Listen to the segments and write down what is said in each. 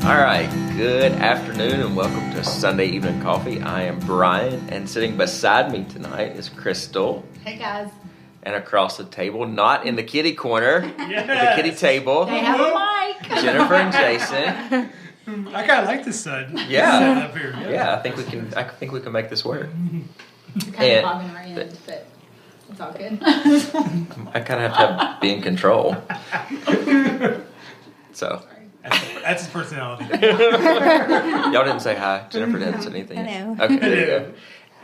All right, good afternoon and welcome to Sunday Evening Coffee. I am Brian, and sitting beside me tonight is Crystal. Hey guys. And across the table, not in the kitty corner, the kitty table, They have a mic. Jennifer and Jason. I kind of like this side. Yeah, Up here. yeah. I think we can make this work. You're kind of bobbing our end, but it's all good. I kind of have to be in control. So. That's his personality. Y'all didn't say hi. Jennifer didn't say anything. Hello. Okay, there you go.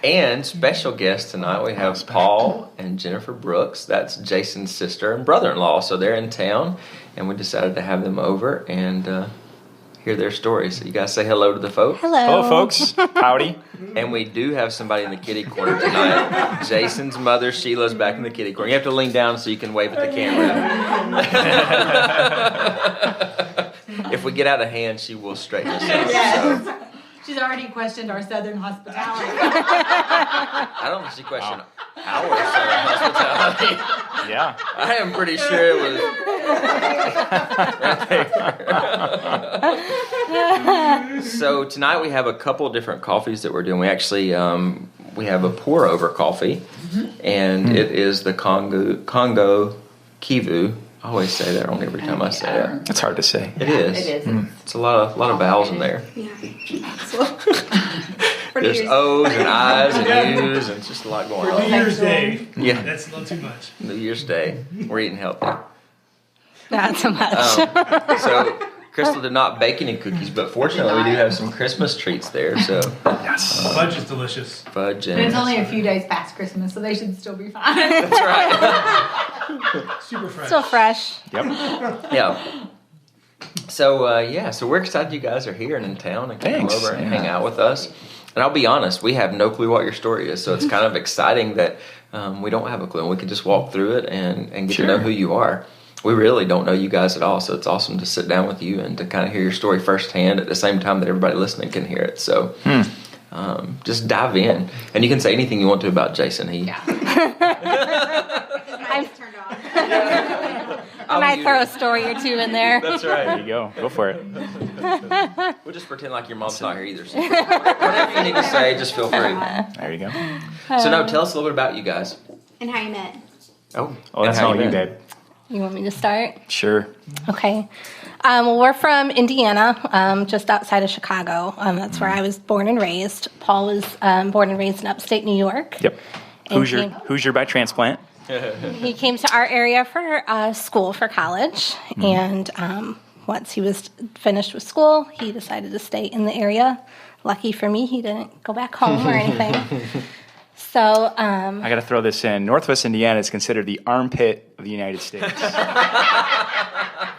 And special guest tonight, we have Paul and Jennifer Brooks. That's Jason's sister and brother-in-law. So they're in town, and we decided to have them over and hear their stories. So you guys say hello to the folks. Hello. Hello, folks. Howdy. And we do have somebody in the kitty corner tonight. Jason's mother, Sheila's back in the kitty corner. You have to lean down so you can wave at the camera. If we get out of hand, she will straighten us out. Yes. So. She's already questioned our southern hospitality. I don't think she questioned our southern hospitality. Yeah. I am pretty sure it was right there. So tonight we have a couple different coffees that we're doing. We actually we have a pour over coffee, and it is the Congo Kivu. I always say that wrong every time I say it. It's hard to say. It is. It is. It's a lot of vowels in there. Yeah. There's O's and I's and U's, and it's just a lot going For on. New Year's Day, Yeah. that's a little too much. New Year's Day. We're eating healthy. Not so much. So Crystal did not bake any cookies, but fortunately we do have some Christmas treats there. So Yes. Fudge is delicious. fudge But and it's only a few days past Christmas, so they should still be fine. that's right. Super fresh. Still fresh. Yep. Yeah. So so we're excited you guys are here and in town and can come Thanks. over and Yeah. hang out with us. And I'll be honest, we have no clue what your story is, so it's kind of exciting that we don't have a clue and we can just walk through it and get to know who you are. We really don't know you guys at all, so it's awesome to sit down with you and to kind of hear your story firsthand at the same time that everybody listening can hear it. So just dive in. And you can say anything you want to about Jason. I'm turned on. I might throw a story or two in there. That's There right. you go. Go for it. We'll just pretend like your mom's not here either. So whatever you need to say, just feel free. There you go. So no, tell us a little bit about you guys. And how you met. Oh, That's and how all you, met. babe. You want me to start? Sure. Okay. Well, we're from Indiana, just outside of Chicago. That's where I was born and raised. Paul was born and raised in upstate New York. Yep. And Hoosier by transplant. He came to our area for school for college, and once he was finished with school, he decided to stay in the area. Lucky for me, he didn't go back home or anything. So I got to throw this in. Northwest Indiana is considered the armpit of the United States.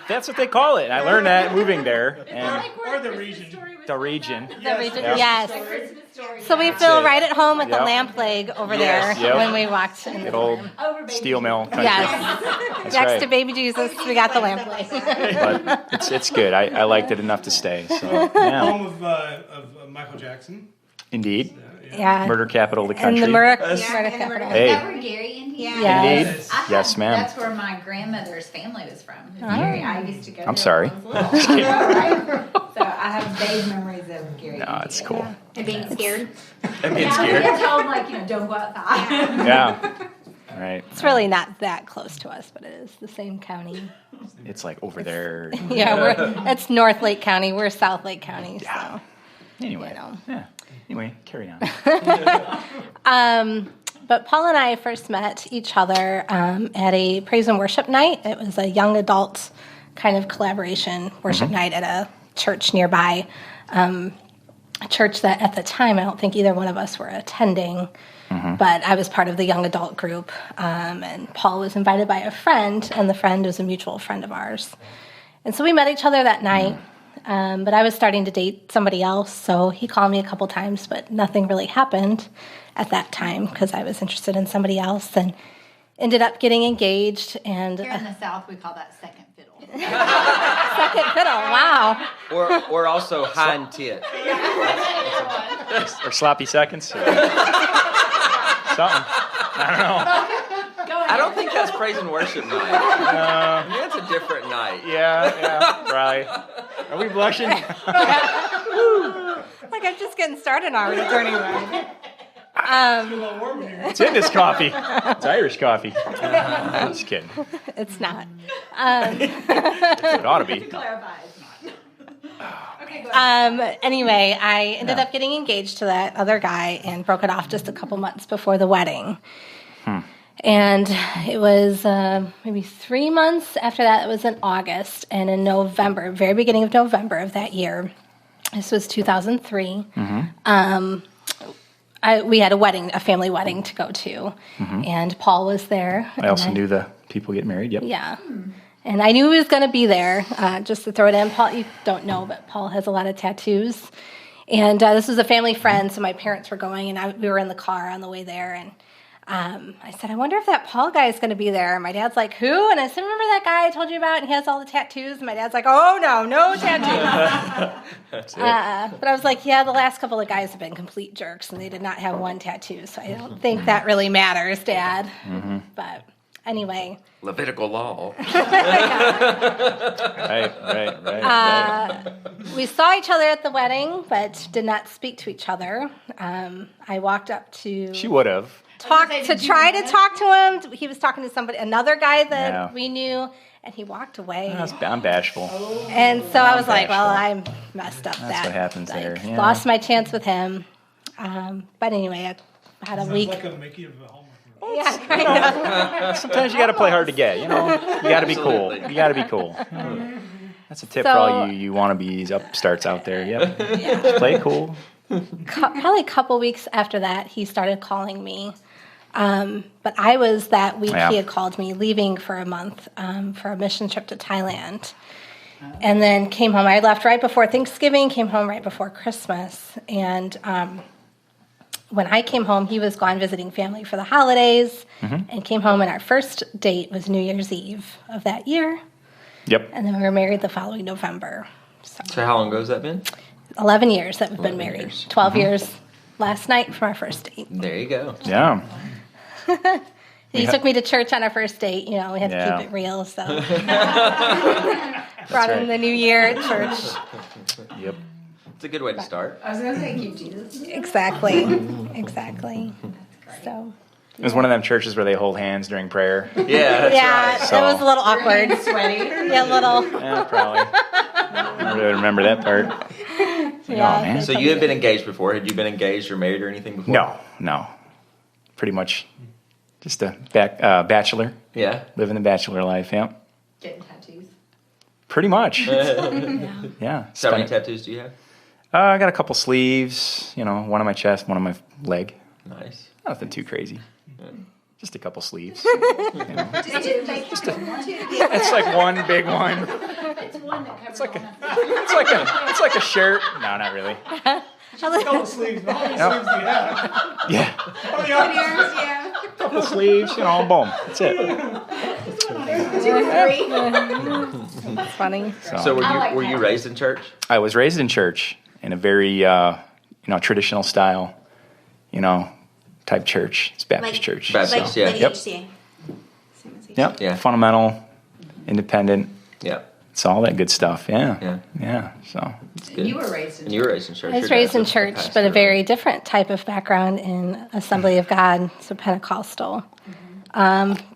That's what they call it. I learned that moving there. And Or the region. the region. the region, Yep. yes. Christmas story. So we feel it. right at home with the Yep. lamp leg over Yes, there yep. when we walked in the Good old dorm. Over baby steel mill country. Yes. That's Next right. to baby Jesus, we got the lamp leg. But it's good. I liked it enough to stay. So yeah. Home of Michael Jackson. Indeed. Yeah. Murder capital of the And country. the murder And the capital. murder. Hey. Is that where Gary, Indiana? Yeah. Indeed. Yes. Yes, ma'am. That's where my grandmother's family was from. Gary, I used to go there I'm sorry. when I was little. Right? So I have vague memories of Gary. No, it's cool. And being scared. I'm being Yeah, scared. we get told, don't go outside. Yeah. Right. It's really not that close to us, but it is the same county. It's like over there. Yeah, it's North Lake County. We're South Lake County. Yeah. Anyway. You know. Yeah. Anyway, carry on. But Paul and I first met each other at a praise and worship night. It was a young adult kind of collaboration worship night at a church nearby. A church that at the time I don't think either one of us were attending, but I was part of the young adult group. And Paul was invited by a friend, and the friend was a mutual friend of ours. And so we met each other that night. But I was starting to date somebody else, so he called me a couple times, but nothing really happened at that time because I was interested in somebody else and ended up getting engaged. And Here in the South, we call that second fiddle. second fiddle, wow. Or also hind tit. Or sloppy seconds. Or something. I don't know. I don't think that's praise and worship night. That's a different night. Yeah, right. Are we blushing? Like, I'm just getting started already, turning around. It's in this coffee. It's Irish coffee. I'm just kidding. It's not. It ought to be. Clarify. Okay, go ahead. Anyway, I ended up getting engaged to that other guy and broke it off just a couple months before the wedding. And it was maybe 3 months after that. It was in August. And in November, very beginning of November of that year, this was 2003, we had a family wedding to go to. And Paul was there. I also knew the people get married. Yep. Yeah. And I knew he was going to be there. Just to throw it in, Paul, you don't know, but Paul has a lot of tattoos. And this was a family friend, so my parents were going, and we were in the car on the way there. And I said, I wonder if that Paul guy is going to be there. And my dad's like, who? And I said, remember that guy I told you about? And he has all the tattoos. And my dad's like, oh, no tattoos. That's it. But I was like, yeah, the last couple of guys have been complete jerks, and they did not have one tattoo. So I don't think that really matters, Dad. But anyway. Levitical law. Right. We saw each other at the wedding, but did not speak to each other. I walked up to She would have. try to talk to him. He was talking to another guy that we knew, and he walked away. I'm bashful. And so I was like, well, I messed up. That's what happens there. Yeah. Lost my chance with him. But anyway, I had a Sounds week. like a Mickey of a Hallmark movie. Yeah, kind of. Sometimes you got to play hard to get. You know, you got to be cool. Absolutely. You got to be cool. That's a tip for all you wannabes, upstarts out there. Yep. Just play cool. Probably a couple weeks after that, he started calling me. But I was that week he had called me, leaving for a month for a mission trip to Thailand. And then came home. I left right before Thanksgiving, came home right before Christmas. And when I came home, he was gone visiting family for the holidays and came home. And our first date was New Year's Eve of that year. Yep. And then we were married the following November. So So how long ago has that been? 11 years that we've been 11 married. years. 12 years last night from our first date. There you go. Yeah. He took me to church on our first date. You know, we had to keep it real, so. Brought in the new year at church. Yep. It's a good way to start. I was going to say, keep Jesus. Exactly. So. It was one of them churches where they hold hands during prayer. Yeah, that's It was a little awkward. Sweaty. Yeah, a little. Yeah, probably. I really remember that part. Yeah. man. So you had been engaged before. Had you been engaged or married or anything before? No. Pretty much just a bachelor. Yeah. Living the bachelor life, yeah. Getting tattoos. Pretty much. Yeah. Yeah. So how many tattoos do you have? I got a couple sleeves, one on my chest, one on my leg. Nice. Nothing too crazy. Just a couple sleeves. It's It's like one big one. It's one that covers It's like a shirt. No, not really. Couple sleeves. How many Nope. sleeves do you have? Yeah. How many arms? Yeah. Couple sleeves, boom. That's it. 2 or 3. That's funny. So were I you like were you tattoos. raised in church? I was raised in church in a very, traditional style, type church. It's Baptist church. Baptist, so. yeah. Yep. HCA. Yep. Yeah. Fundamental, independent. Yeah. It's all that good stuff. Yeah. Yeah. Yeah. So. It's good. You were raised in And you were raised in church. I was Your raised in dad's a church, pastor, but a right? very different type of background in Assembly of God, so Pentecostal.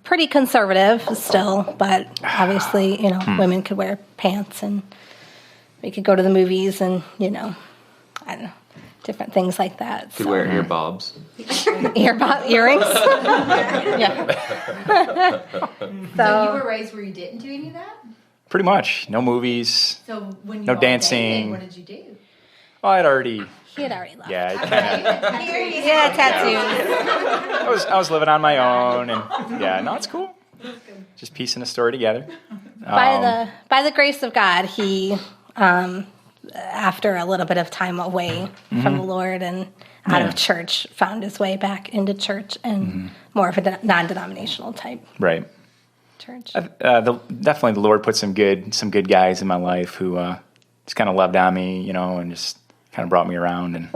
Pretty conservative still, but obviously, women could wear pants and we could go to the movies and, I don't know, different things like that. Could wear ear bobs. Earrings. Yeah. So you were raised where you didn't do any of that? Pretty much. No movies. So when you No all dancing. dated, what did you do? Oh, I'd already. He had already left. Yeah. I kind of. Yeah, tattoos. I was living on my own, and no, it's cool. Just piecing a story together. By the grace of God, he, after a little bit of time away from the Lord and out of church, found his way back into church and more of a non-denominational type Right. church. Definitely, the Lord put some good guys in my life who just kind of loved on me, and just kind of brought me around, and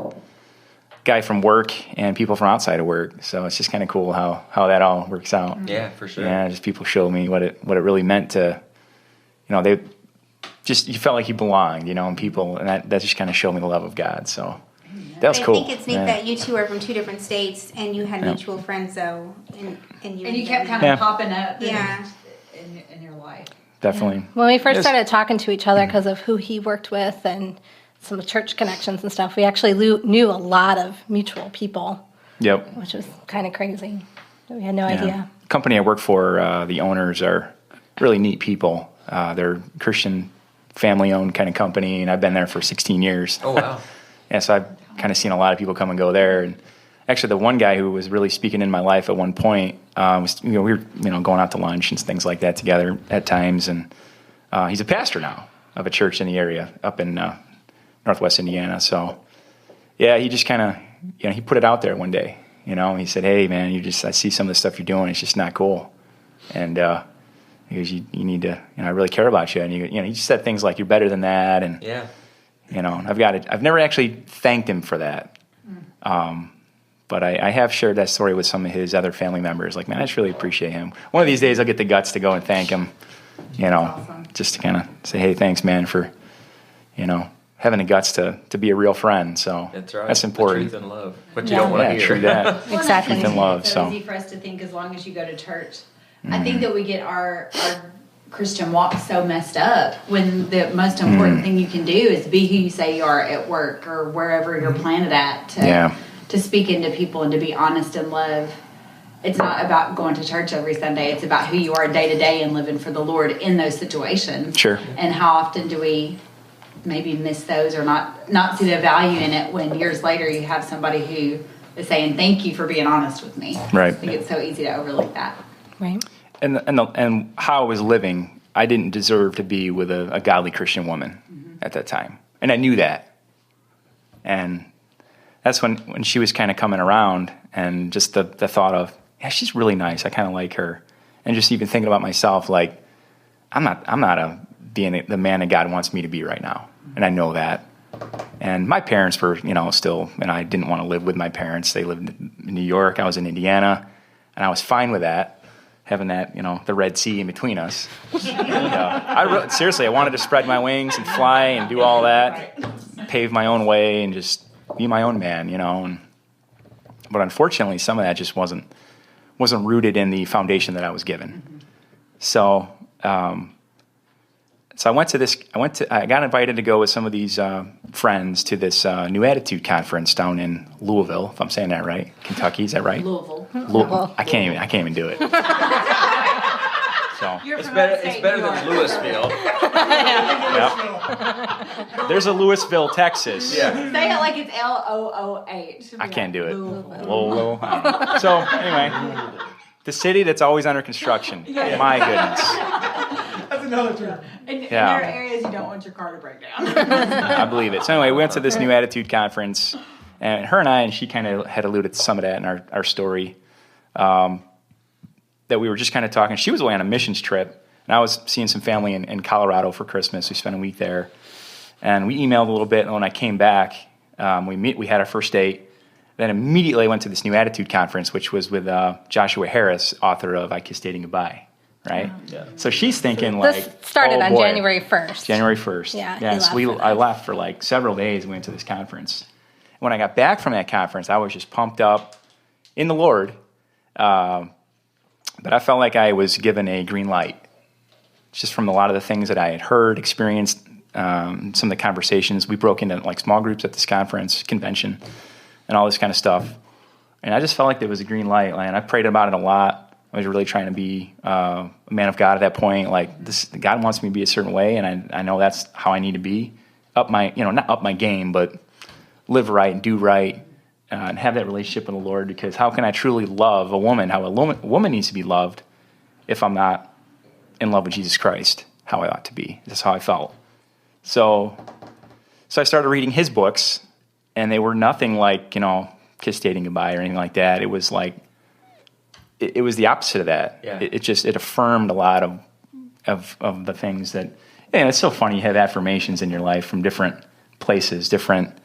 guy from work and people from outside of work. So it's just kind of cool how that all works out. Yeah, for sure. Yeah, just people showed me what it really meant to, just you felt like you belonged, and people, and that just kind of showed me the love of God. So that was cool. I think it's neat that you two are from 2 different states and you had mutual friends though, and you kept kind of popping up. Yeah. In your life. Definitely. When we first started talking to each other because of who he worked with and some church connections and stuff, we actually knew a lot of mutual people. Yep. Which was kind of crazy. We had no idea. The company I work for, the owners are really neat people. They're Christian, family-owned kind of company, and I've been there for 16 years. Oh, wow. Yeah, so I've kind of seen a lot of people come and go there. And actually, the one guy who was really speaking in my life at one point was, we were going out to lunch and things like that together at times. And he's a pastor now of a church in the area up in Northwest Indiana. So, yeah, he just kind of, he put it out there one day. He said, "Hey, man, I see some of the stuff you're doing. It's just not cool." And he goes, "You need to, I really care about you." And he just said things like, "You're better than that." And yeah, I've never actually thanked him for that. But I have shared that story with some of his other family members. Like, man, I just really appreciate him. One of these days, I'll get the guts to go and thank him. Awesome. Just to kind of say, "Hey, thanks, man, for having the guts to be a real friend." So that's right. That's important. The truth and love. What you don't want to hear. True that. Exactly. Truth and love. It's So easy for us to think as long as you go to church. I think that we get our Christian walk so messed up when the most important thing you can do is be who you say you are at work or wherever you're planted at to speak into people and to be honest and love. It's not about going to church every Sunday. It's about who you are day to day and living for the Lord in those situations. Sure. And how often do we maybe miss those or not see the value in it when years later you have somebody who is saying, "Thank you for being honest with me." Right. I think it's so easy to overlook that. Right. And how I was living, I didn't deserve to be with a godly Christian woman at that time. And I knew that. And that's when she was kind of coming around, and just the thought of, yeah, she's really nice. I kind of like her. And just even thinking about myself, like, I'm not being the man that God wants me to be right now. And I know that. And my parents were, still, and I didn't want to live with my parents. They lived in New York. I was in Indiana. And I was fine with that, having that, the Red Sea in between us. And, seriously, I wanted to spread my wings and fly and do all that, pave my own way and just be my own man, But unfortunately, some of that just wasn't rooted in the foundation that I was given. So, I got invited to go with some of these friends to this New Attitude conference down in Louisville, if I'm saying that right. Kentucky, is that right? Louisville. I can't even do it. So It's better than Louisville. Yep. There's a Louisville, Texas. Yeah. Say it like it's LOOH. I can't do it. Lolo. So anyway, the city that's always under construction. My goodness. That's another term. And there are areas you don't want your car to break down. I believe it. So anyway, we went to this New Attitude conference, and her and I, and she kind of had alluded to some of that in our story, that we were just kind of talking. She was away on a missions trip, and I was seeing some family in Colorado for Christmas. We spent a week there, and we emailed a little bit, and when I came back, we had our first date. Then immediately I went to this New Attitude conference, which was with Joshua Harris, author of I Kissed Dating Goodbye. Right? Yeah. So she's thinking This like... started on January 1st. January 1st. Yeah, so I left for like several days and went to this conference. When I got back from that conference, I was just pumped up in the Lord. But I felt like I was given a green light. Just from a lot of the things that I had heard, experienced, some of the conversations. We broke into like small groups at this convention, and all this kind of stuff. And I just felt like there was a green light. And I prayed about it a lot. I was really trying to be a man of God at that point. Like God wants me to be a certain way, and I know that's how I need to be. Not up my game, but live right and do right, and have that relationship with the Lord. Because how can I truly love a woman? How a woman needs to be loved if I'm not in love with Jesus Christ, how I ought to be. That's how I felt. So I started reading his books, and they were nothing like Kiss Dating Goodbye or anything like that. It was like. It was the opposite of that. Yeah. It affirmed a lot of the things that, it's so funny you have affirmations in your life from different places, different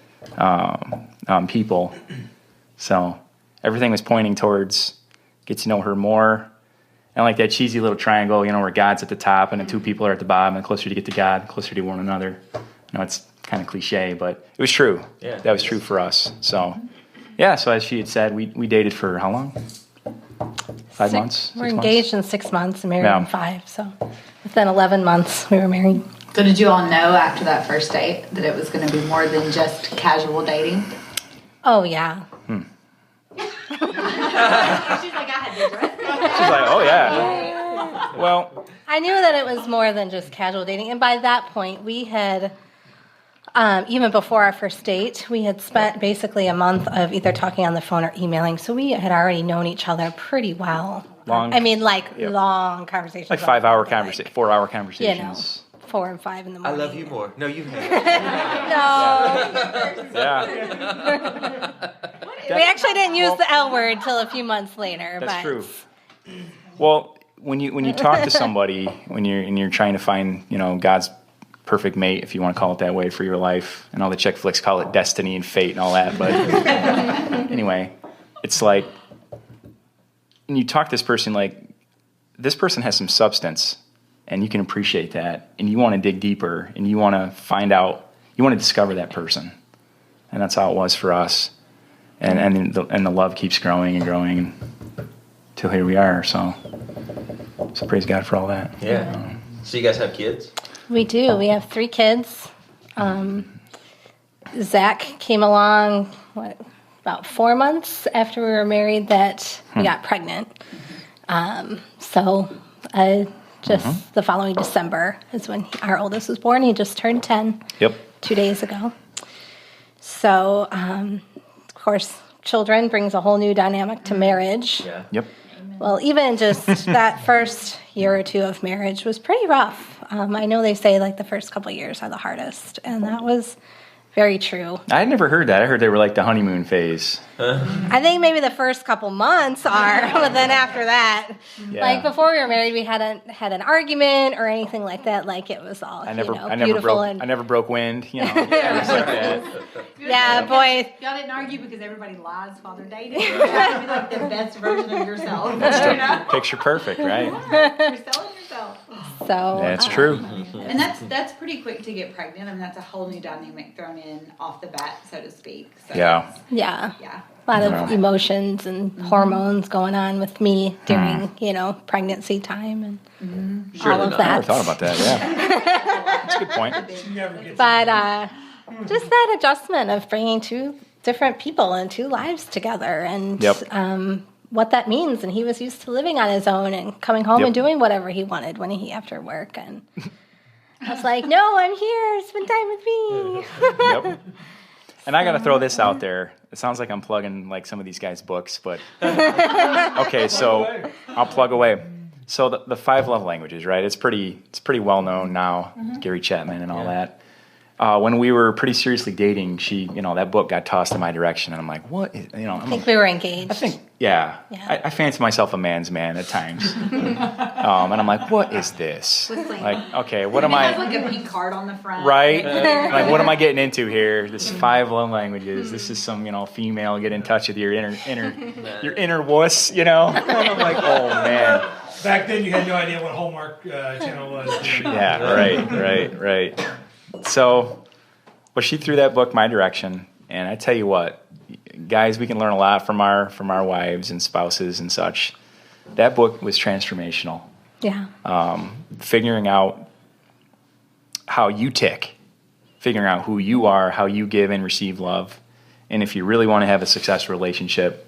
people. So everything was pointing towards get to know her more. And like that cheesy little triangle, where God's at the top and the two people are at the bottom, and the closer you get to God, the closer to one another. It's kind of cliche, but it was true. Yeah, that was true for us. So, yeah, so as she had said, we dated for how long? 5 months? We're 6 engaged in 6 months and married in 5. So within 11 months, we were married. So did you all know after that first date that it was going to be more than just casual dating? Oh, yeah. She's like, I had to dress. She's like, oh, yeah. Well, I knew that it was more than just casual dating. And by that point, we had, even before our first date, we had spent basically a month of either talking on the phone or emailing. So we had already known each other pretty well. Long conversations. Like 5-hour conversations, 4-hour conversations. 4 and 5 in the I morning. love you more. No, you haven't. No. Yeah. We actually didn't use the L word till a few months later. That's true. Well, when you talk to somebody, when you're trying to find, God's perfect mate, if you want to call it that way, for your life, and all the chick flicks call it destiny and fate and all that, but anyway, it's like, when you talk to this person, like, this person has some substance, and you can appreciate that, and you want to dig deeper, and you want to find out, you want to discover that person, and that's how it was for us, and the love keeps growing and growing till here we are. So praise God for all that. Yeah. So you guys have kids? We do. We have 3 kids. Zack came along, about 4 months after we were married that we got pregnant. Just the following December is when our oldest was born. He just turned 10. Yep. 2 days ago. So, of course, children brings a whole new dynamic to marriage. Yeah. Yep. Well, even just that first year or 2 of marriage was pretty rough. I know they say like the first couple of years are the hardest, and that was very true. I had never heard that. I heard they were like the honeymoon phase. I think maybe the first couple months are, but then after that, like before we were married, we hadn't had an argument or anything like that. Like it was all beautiful. I never broke wind. Things like that. Yeah, boy. Y'all didn't argue because everybody lies while they're dating. You have to be like the best version of yourself. Picture perfect, right? You're selling yourself. So that's true. And that's pretty quick to get pregnant. I mean, that's a whole new dynamic thrown in off the bat, so to speak. So Yeah. Yeah. Yeah. A lot of emotions and hormones going on with me during, pregnancy time and all of I that. never thought about that, yeah. That's a good point. But just that adjustment of bringing 2 different people and 2 lives together and what that means. And he was used to living on his own and coming home and doing whatever he wanted after work. And I was like, no, I'm here. Spend time with me. Yep. And I got to throw this out there. It sounds like I'm plugging like some of these guys' books, but okay, so I'll plug away. So the 5 love languages, right? It's pretty well known now. Gary Chapman and all that. When we were pretty seriously dating, she, that book got tossed in my direction, and I'm like, what is, I think we were engaged. I think, I fancy myself a man's man at times. And I'm like, what is this? Like, okay, what am I? It has like a pink card on the front. Right? Like, what am I getting into here? This 5 love languages. This is some, female get in touch with your inner wuss, And I'm like, oh, man. Back then, you had no idea what Hallmark channel was. Yeah, right. So, she threw that book my direction, and I tell you what, guys, we can learn a lot from our wives and spouses and such. That book was transformational. Yeah. Figuring out how you tick, figuring out who you are, how you give and receive love, and if you really want to have a successful relationship,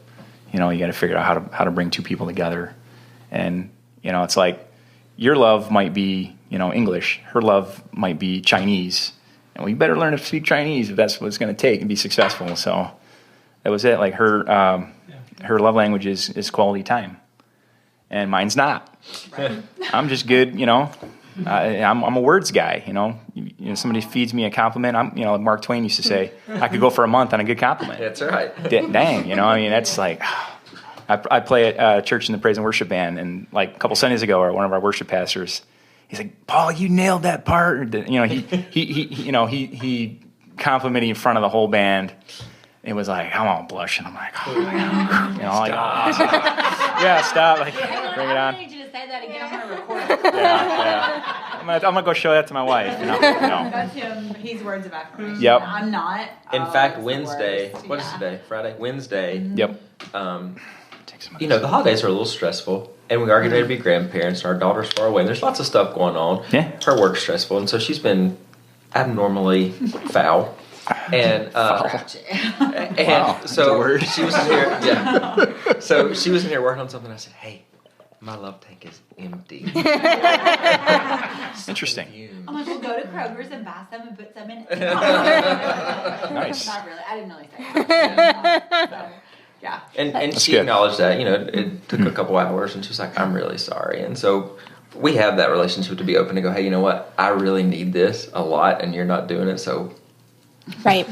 you got to figure out how to bring 2 people together, and it's like your love might be English, her love might be Chinese, and we better learn to speak Chinese if that's what it's going to take and be successful. So that was it. Like her love language is quality time, and mine's not. Right. I'm just good, I'm a words guy, somebody feeds me a compliment. I'm, Mark Twain used to say, I could go for a month on a good compliment. That's right. Dang, that's like, I play at church in the praise and worship band, and like a couple Sundays ago, one of our worship pastors, he's like, Paul, you nailed that part. He complimented in front of the whole band. It was like, I'm all blushing. I'm like, oh my God. Stop. Like, bring it on. I need you to say that again, I'm gonna record it. Yeah. I'm gonna go show that to my wife. That's him. He's words of affirmation. Yep. I'm not. In Oh, fact, it's the Wednesday, worst. what is today? Friday? Wednesday. Yep. The holidays are a little stressful, and we are getting ready to be grandparents, and our daughter's far away, and there's lots of stuff going on. Yeah. Her work's stressful, and so she's been abnormally foul. And so she was in here. Yeah. So she was in here working on something. I said, "Hey, my love tank is empty." Interesting. I'm like, we'll go to Kroger's and buy some and put some in it. Nice. Not really. I didn't really say that. So, yeah. And she good. acknowledged that. It took a couple hours, and she was like, "I'm really sorry." And so we have that relationship to be open to go, "Hey, you know what? I really need this a lot, and you're not doing it, so Right.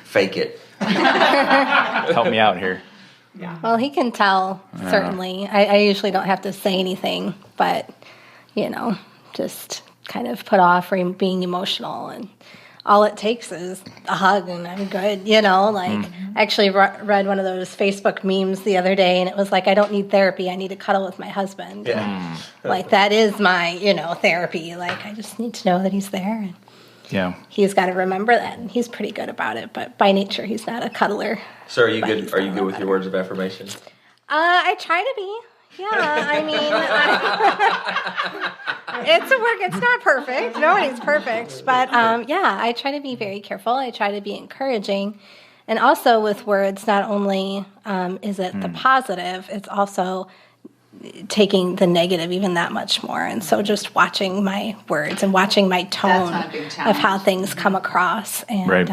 fake it." Help me out here. Well, he can tell, certainly. I usually don't have to say anything, but, just kind of put off being emotional. And all it takes is a hug and I'm good, I actually read one of those Facebook memes the other day, and it was like, I don't need therapy. I need to cuddle with my husband. Yeah. Like, that is my, therapy. Like, I just need to know that he's there. And Yeah. he's got to remember that. And he's pretty good about it, but by nature, he's not a cuddler. So are you But good? he's Are you got good a with lot your words of affirmation? I try to be. Yeah, I mean, it's a work. It's not perfect. Nobody's perfect. But I try to be very careful. I try to be encouraging. And also with words, not only is it the positive, it's also taking the negative even that much more. And so just watching my words and watching my tone not a big of challenge. how things come across. And Right.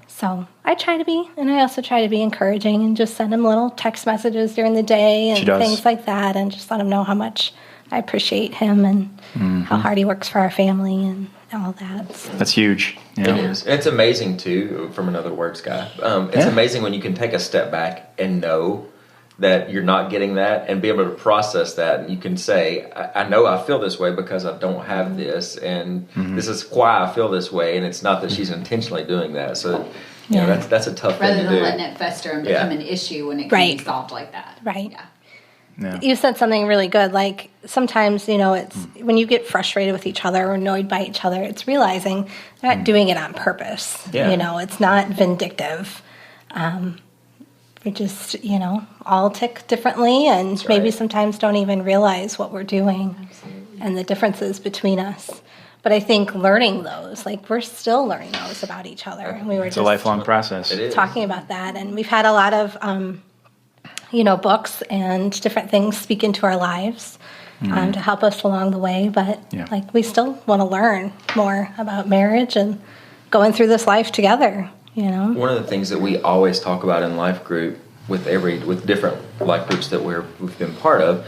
so I try to be, and I also try to be encouraging and just send him little text messages during the day She and does. things like that, and just let him know how much I appreciate him and how hard he works for our family and all that. So, That's huge. It Yeah. is. And it's amazing too, from another words guy. It's amazing when you can take a step back and know that you're not getting that, and be able to process that, and you can say, I know I feel this way because I don't have this, and this is why I feel this way, and it's not that she's intentionally doing that. So that's a tough Rather thing to than do. letting it fester and become an issue when it can Right. be solved like that. Right. Yeah. Yeah. you said something really good. Like sometimes, it's when you get frustrated with each other or annoyed by each other, it's realizing they're not doing it on purpose. Yeah. It's not vindictive. We just, all tick differently, and That's maybe right. sometimes don't even realize what we're doing and the differences between us. But I think learning those, like we're still learning those about each other. And we were It's a just lifelong process. It is. talking about that, and we've had a lot of books and different things speak into our lives to help us along the way, but we still want to learn more about marriage and going through this life together. One of the things that we always talk about in life group with different life groups that we've been part of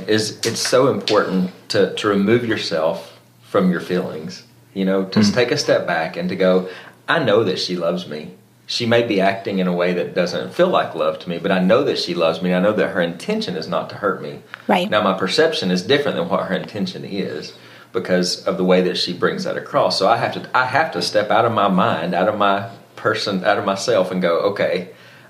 is it's so important to remove yourself from your feelings. Just take a step back and to go, I know that she loves me. She may be acting in a way that doesn't feel like love to me, but I know that she loves me. I know that her intention is not to hurt me. Right. Now, my perception is different than what her intention is because of the way that she brings that across. So I have to step out of my mind, out of my person, out of myself, and go, okay,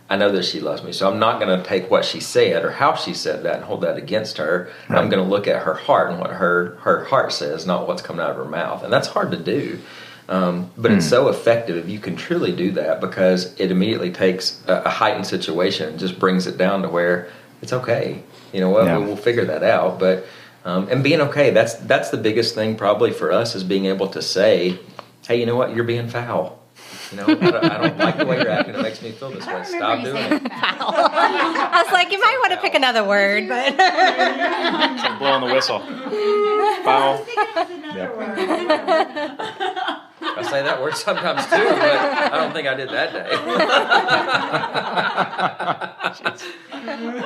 I know that she loves me. So I'm not going to take what she said or how she said that and hold that against her. Right. I'm going to look at her heart and what her heart says, not what's coming out of her mouth. And that's hard to do. But it's so effective if you can truly do that, because it immediately takes a heightened situation and just brings it down to where it's okay. You know what? We'll figure that out. But and being okay, that's the biggest thing probably for us, is being able to say, hey, you know what? You're being foul. I don't like the way you're acting. It makes me feel this way. Stop doing it. I was like, you might want to pick another word, but It's like blowing the whistle. Foul. I say that word sometimes too, but I don't think I did that day.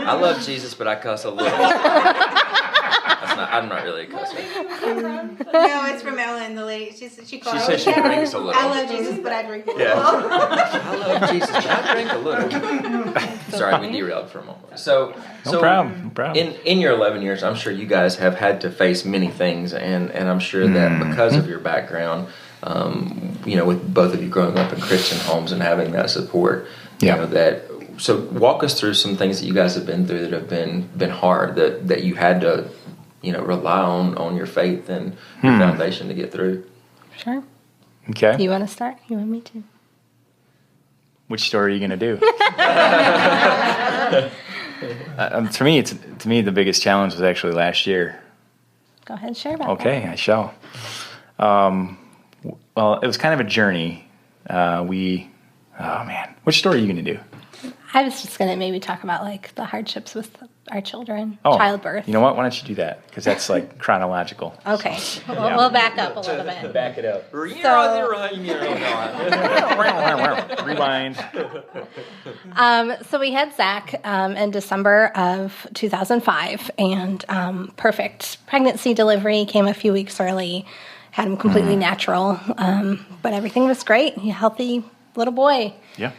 I love Jesus, but I cuss a little. I'm not really a cusser. No, it's from Ellen, the lady. She called. She says she drinks a little. I love Jesus, but I drink a little. Yeah. I love Jesus, but I drink a little. Sorry, we derailed for a moment. So No problem. In your 11 years, I'm sure you guys have had to face many things, and I'm sure that because of your background, with both of you growing up in Christian homes and having that support, so walk us through some things that you guys have been through that have been hard, that you had to rely on your faith and your foundation to get through. Sure. Okay. You want to start? You want me to? Which story are you going to do? To me, the biggest challenge was actually last year. Go ahead and share about that. Okay, I shall. Well, it was kind of a journey. Which story are you going to do? I was just going to maybe talk about like the hardships with our children, Oh, childbirth. You know what? Why don't you do that? Because that's like chronological. Okay. We'll back up a little bit. Back it up. Rewind. So we had Zack in December of 2005, and perfect pregnancy delivery, came a few weeks early, had him completely natural, but everything was great. He healthy little boy. Yeah.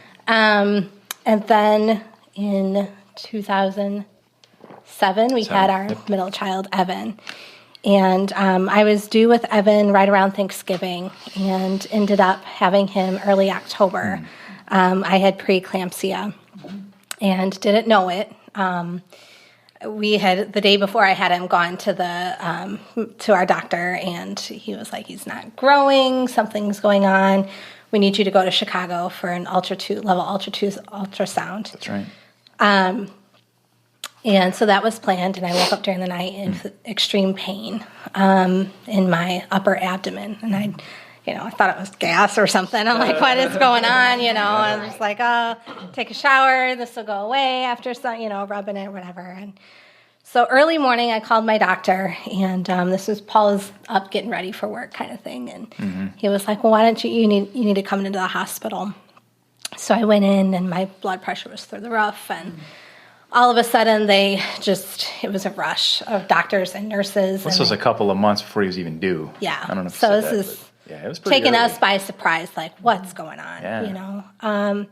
And then in 2007, we had our middle child, Evan. And I was due with Evan right around Thanksgiving and ended up having him early October. I had preeclampsia and didn't know it. We had, the day before I had him, gone to to our doctor, and he was like, he's not growing, something's going on. We need you to go to Chicago for an level ultrasound. That's right. And so that was planned, and I woke up during the night in extreme pain in my upper abdomen. And I thought it was gas or something. I'm like, what is going on? And I'm just like, oh, take a shower. This will go away after some, rubbing it, whatever. And so early morning, I called my doctor, and this was Paul's up getting ready for work kind of thing. And he was like, well, why don't you need to come into the hospital. So I went in, and my blood pressure was through the roof, and all of a sudden, it was a rush of doctors and nurses. This was a couple of months before he was even due. Yeah. I don't know if so you said this that, is it was pretty taking early. us by surprise, like, what's going on, Yeah.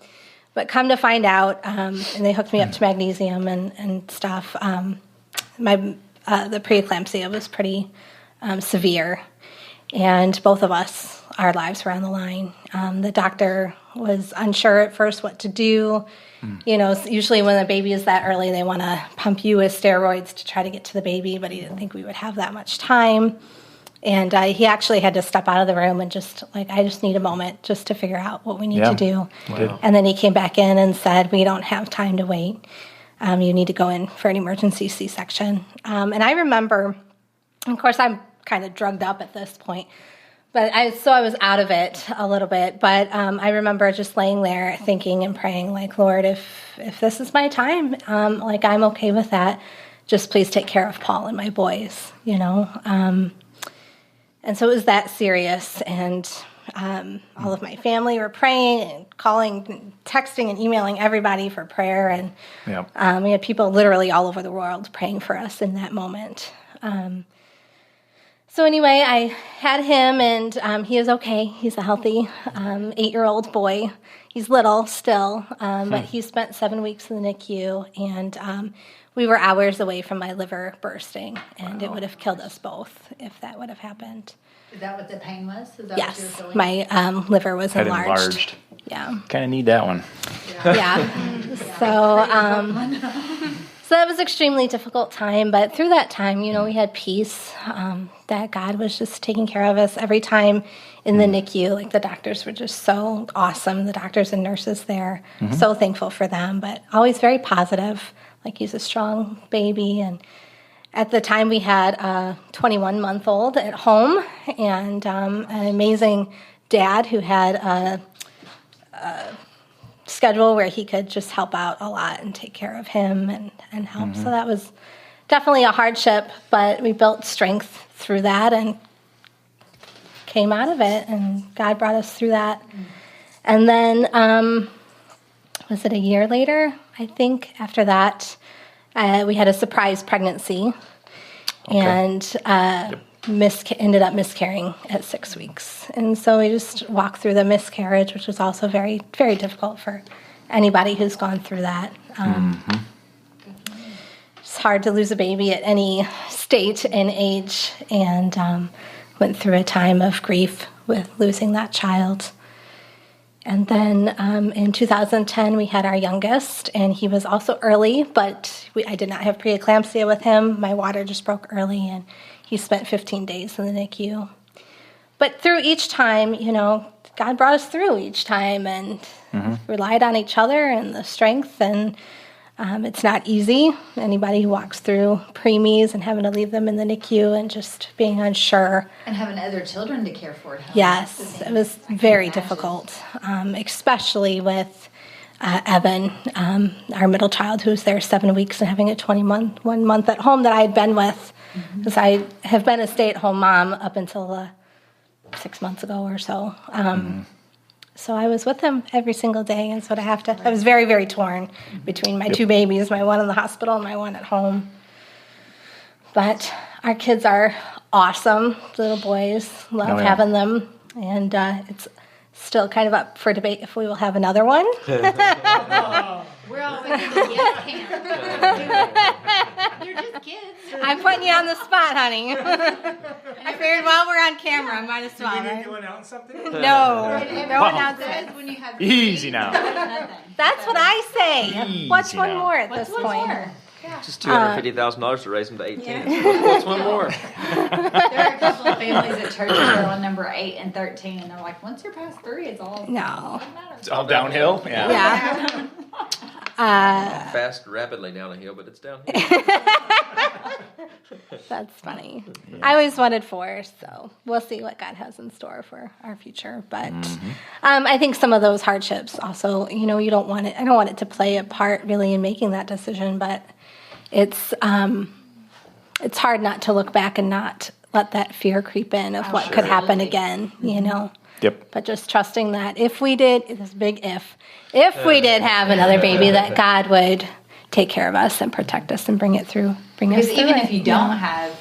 But come to find out, and they hooked me up to magnesium and stuff, the preeclampsia was pretty severe, and both of us, our lives were on the line. The doctor was unsure at first what to do. Usually when the baby is that early, they want to pump you with steroids to try to get to the baby, but he didn't think we would have that much time. And he actually had to step out of the room and just I just need a moment just to figure out what we need to do. Wow. And then he came back in and said, we don't have time to wait. You need to go in for an emergency C-section. And I remember, of course, I'm kind of drugged up at this point, but I was out of it a little bit. But I remember just laying there thinking and praying, like, Lord, if this is my time, I'm okay with that. Just please take care of Paul and my boys, And so it was that serious, and all of my family were praying and calling, and texting and emailing everybody for prayer, and we had people literally all over the world praying for us in that moment. So anyway, I had him, and he is okay. He's a healthy 8-year-old boy. He's little still, but he spent 7 weeks in the NICU, and we were hours away from my liver bursting, and it would have killed us both if that would have happened. Is that what the pain was? Is that what you were Yes, feeling? my liver was enlarged. Yeah. Kind of need that one. Yeah. So that was an extremely difficult time, but through that time, we had peace, that God was just taking care of us every time in the NICU. The doctors were just so awesome, the doctors and nurses there. So thankful for them, but always very positive. He's a strong baby, and at the time we had a 21-month-old at home, and an amazing dad who had a schedule where he could just help out a lot and take care of him and help. So that was definitely a hardship, but we built strength through that and came out of it, and God brought us through that. And then, was it a year later? I think after that, we had a surprise pregnancy, and ended up miscarrying at 6 weeks. And so we just walked through the miscarriage, which was also very, very difficult for anybody who's gone through that. It's hard to lose a baby at any state and age, and went through a time of grief with losing that child. And then in 2010, we had our youngest, and he was also early, but I did not have preeclampsia with him. My water just broke early, and he spent 15 days in the NICU. But through each time, God brought us through each time and relied on each other and the strength. And it's not easy. Anybody who walks through preemies and having to leave them in the NICU and just being unsure. And having other children to care for at home. Yes, it was very difficult, especially with Evan, our middle child, who's there 7 weeks and having a 21 month at home that I had been with, because I have been a stay-at-home mom up until 6 months ago or so. So I was with him every single day, and so I was very, very torn between my two babies, my one in the hospital and my one at home. But our kids are awesome, little boys, love having them, and it's still kind of up for debate if we will have another one. We're always in the yes camp. They're just kids. I'm putting you on the spot, honey. I figured while we're on camera, I might as well. Do we need Right? to announce something? No announcement. When you have Easy now. That's what I say. Easy What's one now. more at this point? Just $250,000 to raise them to 18. What's one more? There are a couple of families at church that are on number 8 and 13, and they're like, once you're past 3, it's all No. It's all downhill. Yeah. Fast, rapidly down a hill, but it's downhill. That's funny. I always wanted 4, so we'll see what God has in store for our future. But I think some of those hardships also, I don't want it to play a part really in making that decision, but it's hard not to look back and not let that fear creep in of what could happen again, Yep. But just trusting that if we did, this big if we did have another baby, that God would take care of us and protect us and bring us through. Because even if you don't have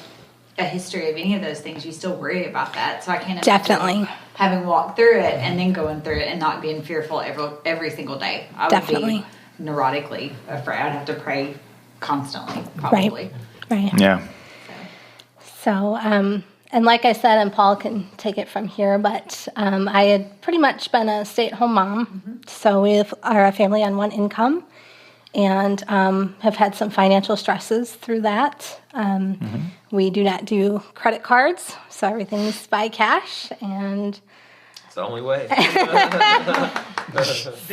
a history of any of those things, you still worry about that. So I can't imagine Definitely. having walked through it and then going through it and not being fearful every single day. I would be neurotically afraid. I'd have to pray constantly, probably. Right. Yeah. So, and like I said, and Paul can take it from here, but I had pretty much been a stay-at-home mom. So we are a family on one income and have had some financial stresses through that. We do not do credit cards, so everything's by cash. And It's the only way. They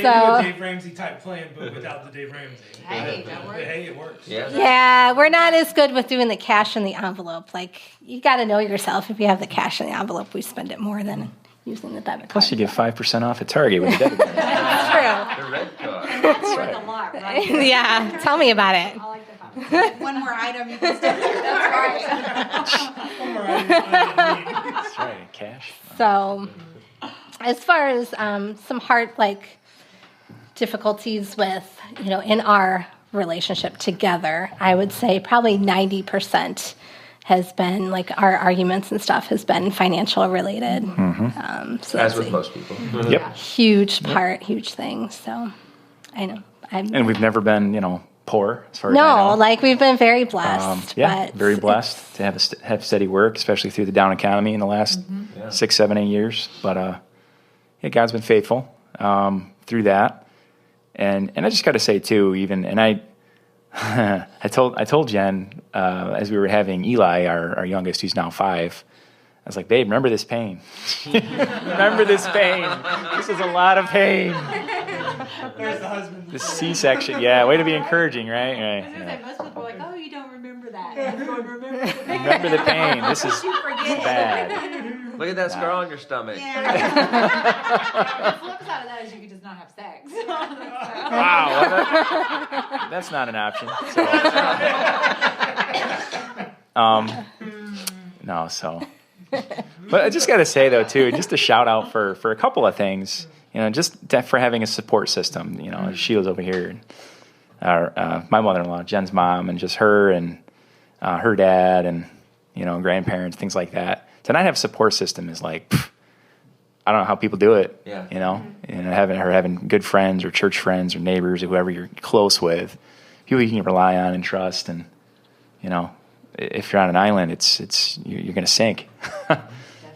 do a Dave Ramsey type plan, but without the Dave Ramsey. Hey, that works. Hey, it works. yeah, we're not as good with doing the cash in the envelope. Like, you got to know yourself. If you have the cash in the envelope, we spend it more than using the debit card. Plus, you get 5% off at Target with a debit card. That's The red card. That's worth a lot, right? true. Yeah, tell me about it. I like the One more item you can stick there. That's right. One more item I didn't need. That's right, cash. So, as far as some hard, difficulties with, in our relationship together, I would say probably 90% has been, our arguments and stuff has been financial related. So As that's with a most people. Yep. huge part, huge thing. So, I know. And we've never been, poor as far as I know. we've been very blessed. But very blessed to have steady work, especially through the down economy in the last 6, 7, 8 years. But God's been faithful through that, and I just got to say too, I told Jen as we were having Eli, our youngest, who's now 5. I was like, babe, remember this pain. Remember this pain. This is a lot of pain. There's the husband. The C-section, way to be encouraging, right? Yeah. Most people are like, oh, you don't remember that. You don't remember the pain. Remember the pain. This is bad. Look at that scar on your stomach. The flip side of that is you could just not have sex. Wow, well, that's not an option. So, but I just got to say though too, just a shout out for a couple of things. Just for having a support system. Sheila's over here, and my mother-in-law, Jen's mom, and just her and her dad, and grandparents, things like that. To not have a support system is like, I don't know how people do it. Yeah. And having good friends or church friends or neighbors or whoever you're close with, people you can rely on and trust. And if you're on an island, you're going to sink.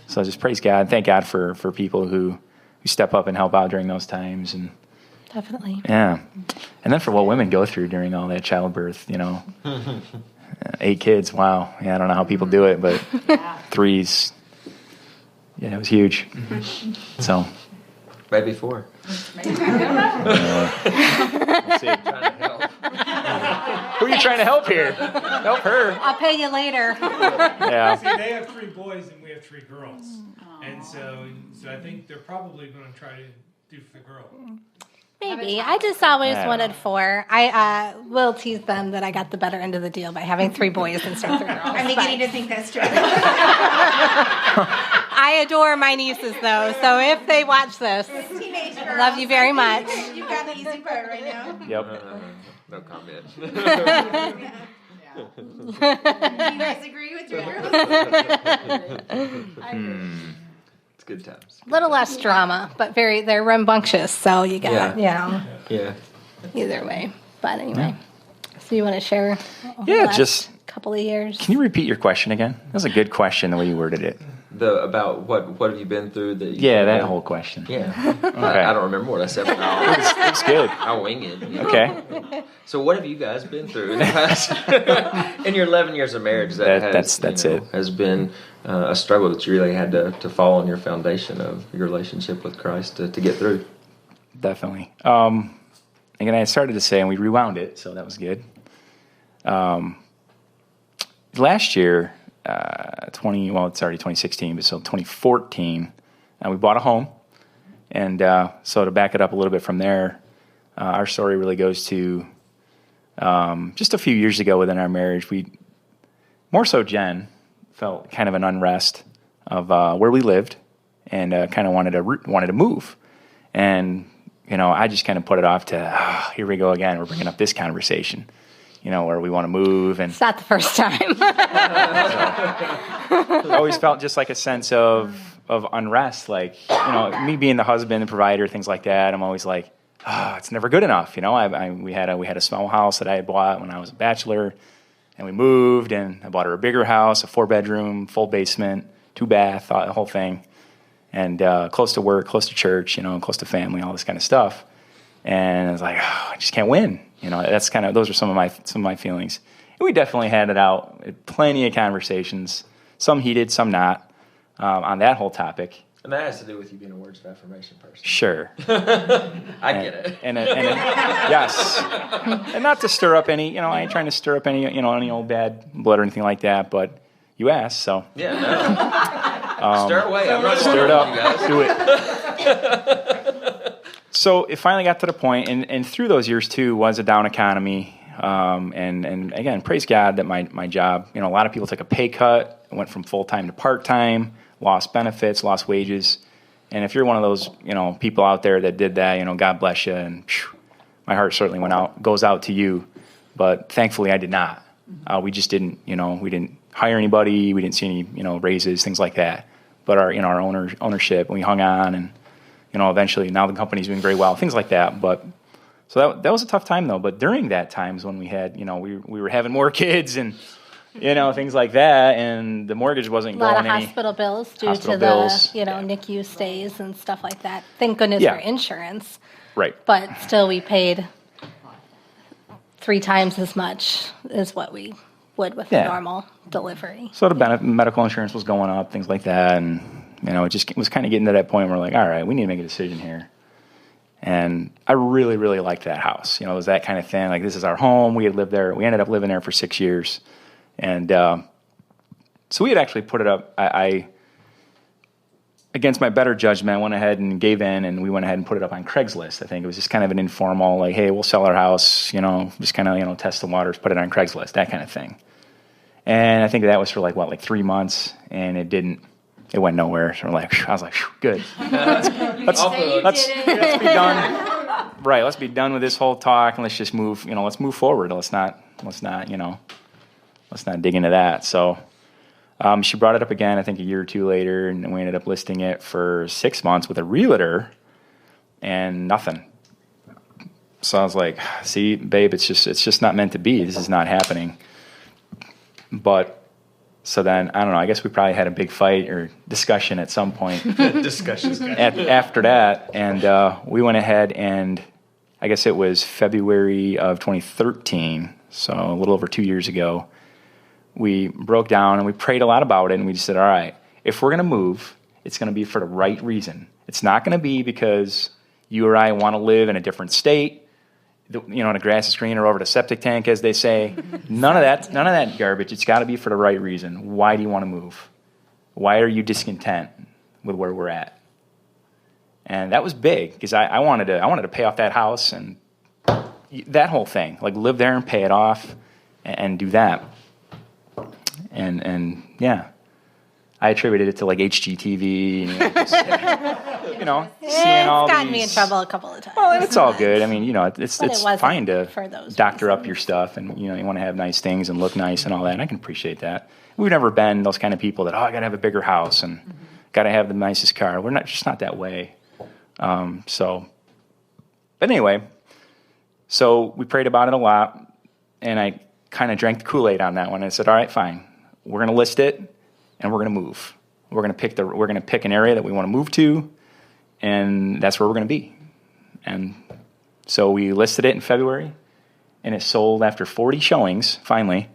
So just praise God, thank God for people who step up and help out during those times. And Definitely. yeah. And then for what women go through during all that childbirth, 8 kids, wow. Yeah, I don't know how people do it, but 3's, it was huge. So. Maybe 4. Let's see. Trying to help. Who are you trying to help here? Help her. I'll pay you later. Yeah. See, they have 3 boys and we have 3 girls. And so I think they're probably going to try to do for the girl. Maybe. I just always I wanted don't 4. I will tease them that I got the better end of the deal by having 3 boys instead of 3 girls. I'm beginning to think that's true. I adore my nieces, though, so if they watch this, Teenage girls. I love you very much. You've got the easy part right now. Yep. No comment. Do you guys agree with your girls? It's good times. A little less drama, but they're rambunctious, so you got, Yeah. either way. But anyway, so you want to share the Yeah, last just- couple of years? Can you repeat your question again? That was a good question, the way you worded it. About what have you been through? That whole question. Yeah. Okay. I don't remember what I said, but It's good. I'll wing it. Okay. So what have you guys been through in the past? In your 11 years of marriage, that's it. Has been a struggle that you really had to fall on your foundation of your relationship with Christ to get through. Definitely. Again, I started to say, and we rewound it, so that was good. Last year, it's already 2016, but so 2014, we bought a home. And so to back it up a little bit from there, our story really goes to just a few years ago within our marriage. More so Jen, felt kind of an unrest of where we lived and kind of wanted to move. And, I just kind of put it off to, here we go again. We're bringing up this conversation, where we want to move. And It's not the first time. I always felt just like a sense of unrest, like, me being the husband and provider, things like that. I'm always like, it's never good enough. We had a small house that I had bought when I was a bachelor, and we moved, and I bought her a bigger house, a 4-bedroom, full basement, 2-bath, the whole thing, and close to work, close to church, close to family, all this kind of stuff. And I was like, I just can't win. That's those are some of my feelings. And we definitely had it out, plenty of conversations, some heated, some not, on that whole topic. And that has to do with you being a words of affirmation person. Sure. I get it. And yes. And not to stir up any, I ain't trying to stir up any, any old bad blood or anything like that, but you asked, so. Yeah, no. Stir away. I'm not Stir it you up. guys. Do it. So it finally got to the point, and through those years too was a down economy. And again, praise God that my job, a lot of people took a pay cut, went from full-time to part-time, lost benefits, lost wages. And if you're one of those, people out there that did that, God bless you. And my heart certainly goes out to you. But thankfully I did not. We just didn't, we didn't hire anybody. We didn't see any, raises, things like that. But our ownership, we hung on, and, eventually now the company's doing very well, things like that. But so that was a tough time though. But during that times when we had, we were having more kids and, things like that, and the mortgage wasn't going any. A lot of hospital bills due Hospital to bills. the, NICU stays and stuff like that. Thank goodness Yeah. for insurance. Right. But still, we paid 3 times as much as what we would with a normal delivery. So the medical insurance was going up, things like that, and it just was kind of getting to that point where we're like, all right, we need to make a decision here. And I really, really liked that house. It was that kind of thing. Like, this is our home. We had lived there. We ended up living there for 6 years, and so we had actually put it up. I against my better judgment, went ahead and gave in, and we went ahead and put it up on Craigslist. I think it was just kind of an informal, like, hey, we'll sell our house. Just kind of test the waters, put it on Craigslist, that kind of thing. And I think that was for like 3 months, and it didn't. It went nowhere. So I was like, good. Let's be done. Right. Let's be done with this whole talk, and let's just move. Let's move forward. Let's not dig into that. So she brought it up again, I think a year or two later, and we ended up listing it for 6 months with a realtor, and nothing. So I was like, see, babe, it's just not meant to be. This is not happening. But So then, I don't know, I guess we probably had a big fight or discussion at some point Discussions. after that. And we went ahead and I guess it was February of 2013, so a little over 2 years ago, we broke down and we prayed a lot about it. And we just said, all right, if we're going to move, it's going to be for the right reason. It's not going to be because you or I want to live in a different state, you know, the grass is greener over the septic tank, as they say. None of that garbage. It's got to be for the right reason. Why do you want to move? Why are you discontent with where we're at? And that was big because I wanted to pay off that house and that whole thing, like live there and pay it off and do that. And yeah. I attributed it to like HGTV, seeing all it's gotten these. me in trouble a couple of times. Well, it's all good. I mean, it's wasn't fine to for those doctor up reasons. your stuff, and you want to have nice things and look nice and all that. And I can appreciate that. We've never been those kind of people that I got to have a bigger house and got to have the nicest car. We're not that way. But anyway, so we prayed about it a lot, and I kind of drank the Kool-Aid on that one. I said, all right, fine, we're going to list it. And we're going to move. We're going to pick an area that we want to move to, and that's where we're going to be. And so we listed it in February, and it sold after 40 showings finally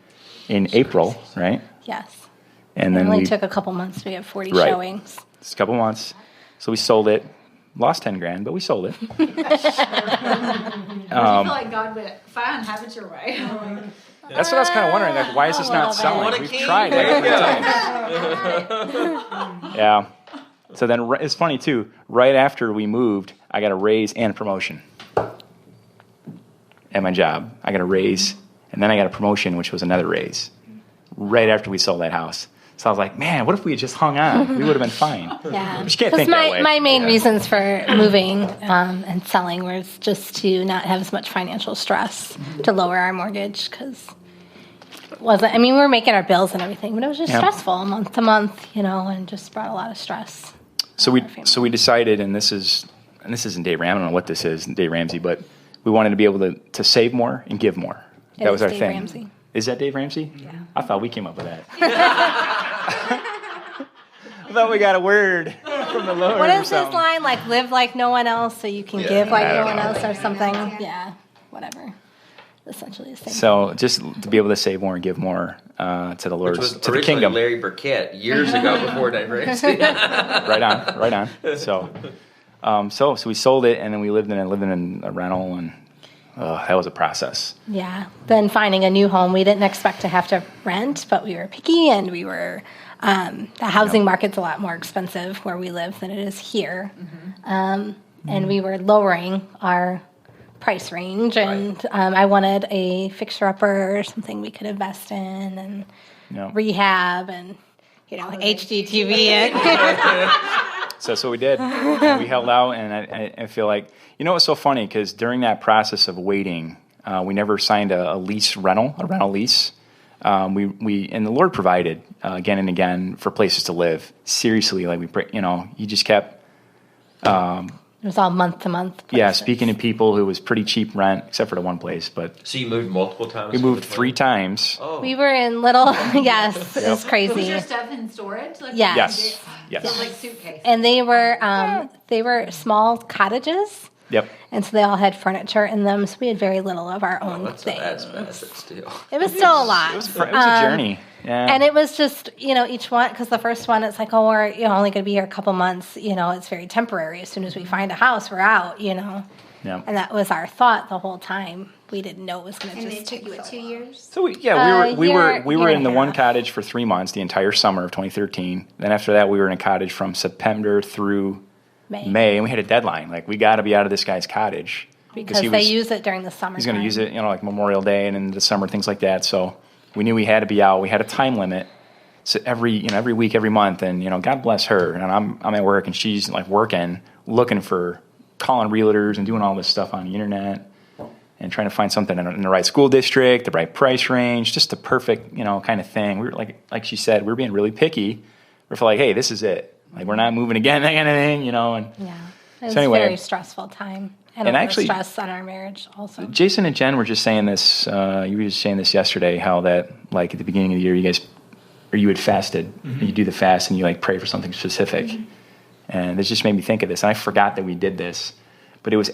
in April, right? Yes. And It then only we took a couple months to get 40 Right. showings. it's a couple months, so we sold it. Lost $10,000, but we sold it. I feel like God would, fine, have it your way. That's what I was kind of wondering. Like, why is this not selling? What a We've king. tried like There 3 you go. times. Yeah. So then it's funny too. Right after we moved, I got a raise and a promotion at my job. I got a raise, and then I got a promotion, which was another raise. Right after we sold that house. So I was like, man, what if we had just hung on? We would have been fine. Yeah. But you can't think that way. My main reasons for moving and selling was just to not have as much financial stress, to lower our mortgage, because it wasn't, I mean, we were making our bills and everything, but it was just stressful month to month, and just brought a lot of stress. So we decided, and this isn't Dave Ramsey. I don't know what this is, Dave Ramsey, but we wanted to be able to save more and give more. That was our Dave thing. Ramsey. Is that Dave Ramsey? Yeah. I thought we came up with that. I thought we got a word from the Lord. What or is something. his line? Like, live like no one else so you can give like no one else or something? Yeah, whatever. Essentially the same. So just to be able to save more and give more to the Lord, Which was to the originally kingdom. Larry Burkett years ago before Dave Ramsey. Right on. So we sold it, and then we lived in a rental, and that was a process. Yeah. Then finding a new home, we didn't expect to have to rent, but we were picky, and we were. The housing market's a lot more expensive where we live than it is here, and we were lowering our price range, and I wanted a fixer-upper or something we could invest in, and rehab, and HGTV it. So that's what we did. We held out, and I feel like, it's so funny because during that process of waiting, we never signed a rental lease. We and the Lord provided again and again for places to live. Seriously, like He just kept. It was all month to month. Yeah, speaking to people who was pretty cheap rent, except for the one place. But So you moved multiple times? we moved 3 times. Oh. We were in little. Yes, it was crazy. Was your stuff in storage? Like, Yes. So like suitcases. And they were small cottages. Yep. And so they all had furniture in them, so we had very little of our own That's things. not as bad as it still. It was still a lot. It was a journey. Yeah. And it was just, each one, because the first one, it's like, we're only going to be here a couple months. It's very temporary. As soon as we find a house, we're out, Yeah. And that was our thought the whole time. We didn't know it was going to And just it took take you, 2 years? So we year were in the and a one half. cottage for 3 months, the entire summer of 2013. Then after that, we were in a cottage from September through May, and we had a deadline. Like, we got to be out of this guy's cottage because they use it during the summer. He's going to use it, like Memorial Day and in the summer, things like that. So we knew we had to be out. We had a time limit. So every week, every month, and God bless her. And I'm at work, and she's like working, looking for, calling realtors and doing all this stuff on the internet, and trying to find something in the right school district, the right price range, just the perfect kind of thing. We were like she said, we were being really picky. We're like, hey, this is it. Like, we're not moving again, that kind of thing, And Yeah. It was So anyway- a very stressful time. And a lot of stress on our marriage also. Jason and Jen were just saying this. You were just saying this yesterday. How that, like, at the beginning of the year, you guys or you had fasted. And you do the fast and you like pray for something specific. And this just made me think of this. And I forgot that we did this, but it was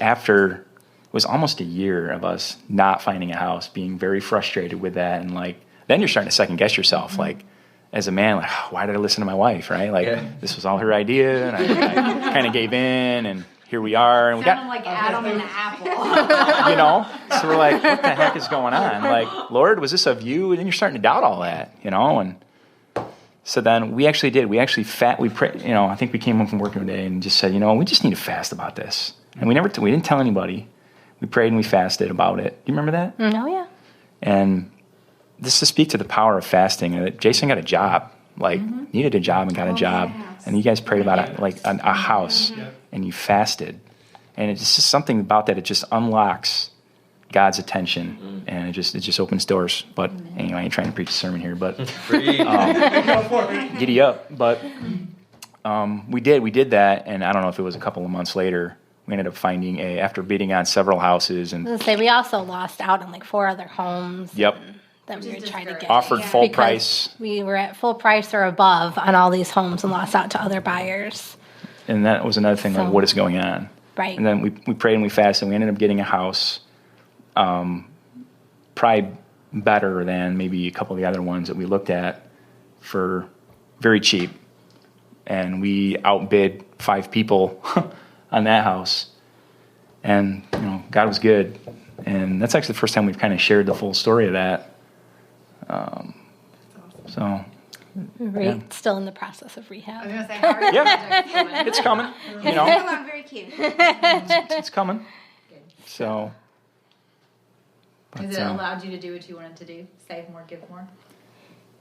almost a year of us not finding a house, being very frustrated with that. And like, then you're starting to second guess yourself. Like, as a man, like, oh, why did I listen to my wife, right? Like, this was all her idea, and I kind of gave in, and here we are. And we got like Adam and the apple. you know? So we're like, what the heck is going on? Like, Lord, was this of you? And then you're starting to doubt all that, you know? And so then we actually did. We actually prayed, you know, I think we came home from work one day and just said, you know, we just need to fast about this. And we didn't tell anybody. We prayed and we fasted about it. Do you remember that? Oh, yeah. And this to speak to the power of fasting. Jason got a job, like needed a job and got a job. And you guys prayed about it, like a house, and you fasted. And it's just something about that. It just unlocks God's attention, and it just opens doors. But anyway, I ain't trying to preach a sermon here, but giddy up. But we did that, and I don't know if it was a couple of months later, we ended up finding after bidding on several houses. And I was gonna say, we also lost out on like 4 other homes. Yep. That we were trying to get. Offered full price. We were at full price or above on all these homes and lost out to other buyers. And that was another thing, like, what is going on? Right. And then we prayed and we fasted, and we ended up getting a house, probably better than maybe a couple of the other ones that we looked at for very cheap. And we outbid 5 people on that house. And, you know, God was good. And that's actually the first time we've kind of shared the full story of that. So... Still in the process of rehab. I was gonna say, how are you? Yeah, it's coming. You know, I'm very cute. it's coming. So, Has it allowed you to do what you wanted to do? Save more, give more?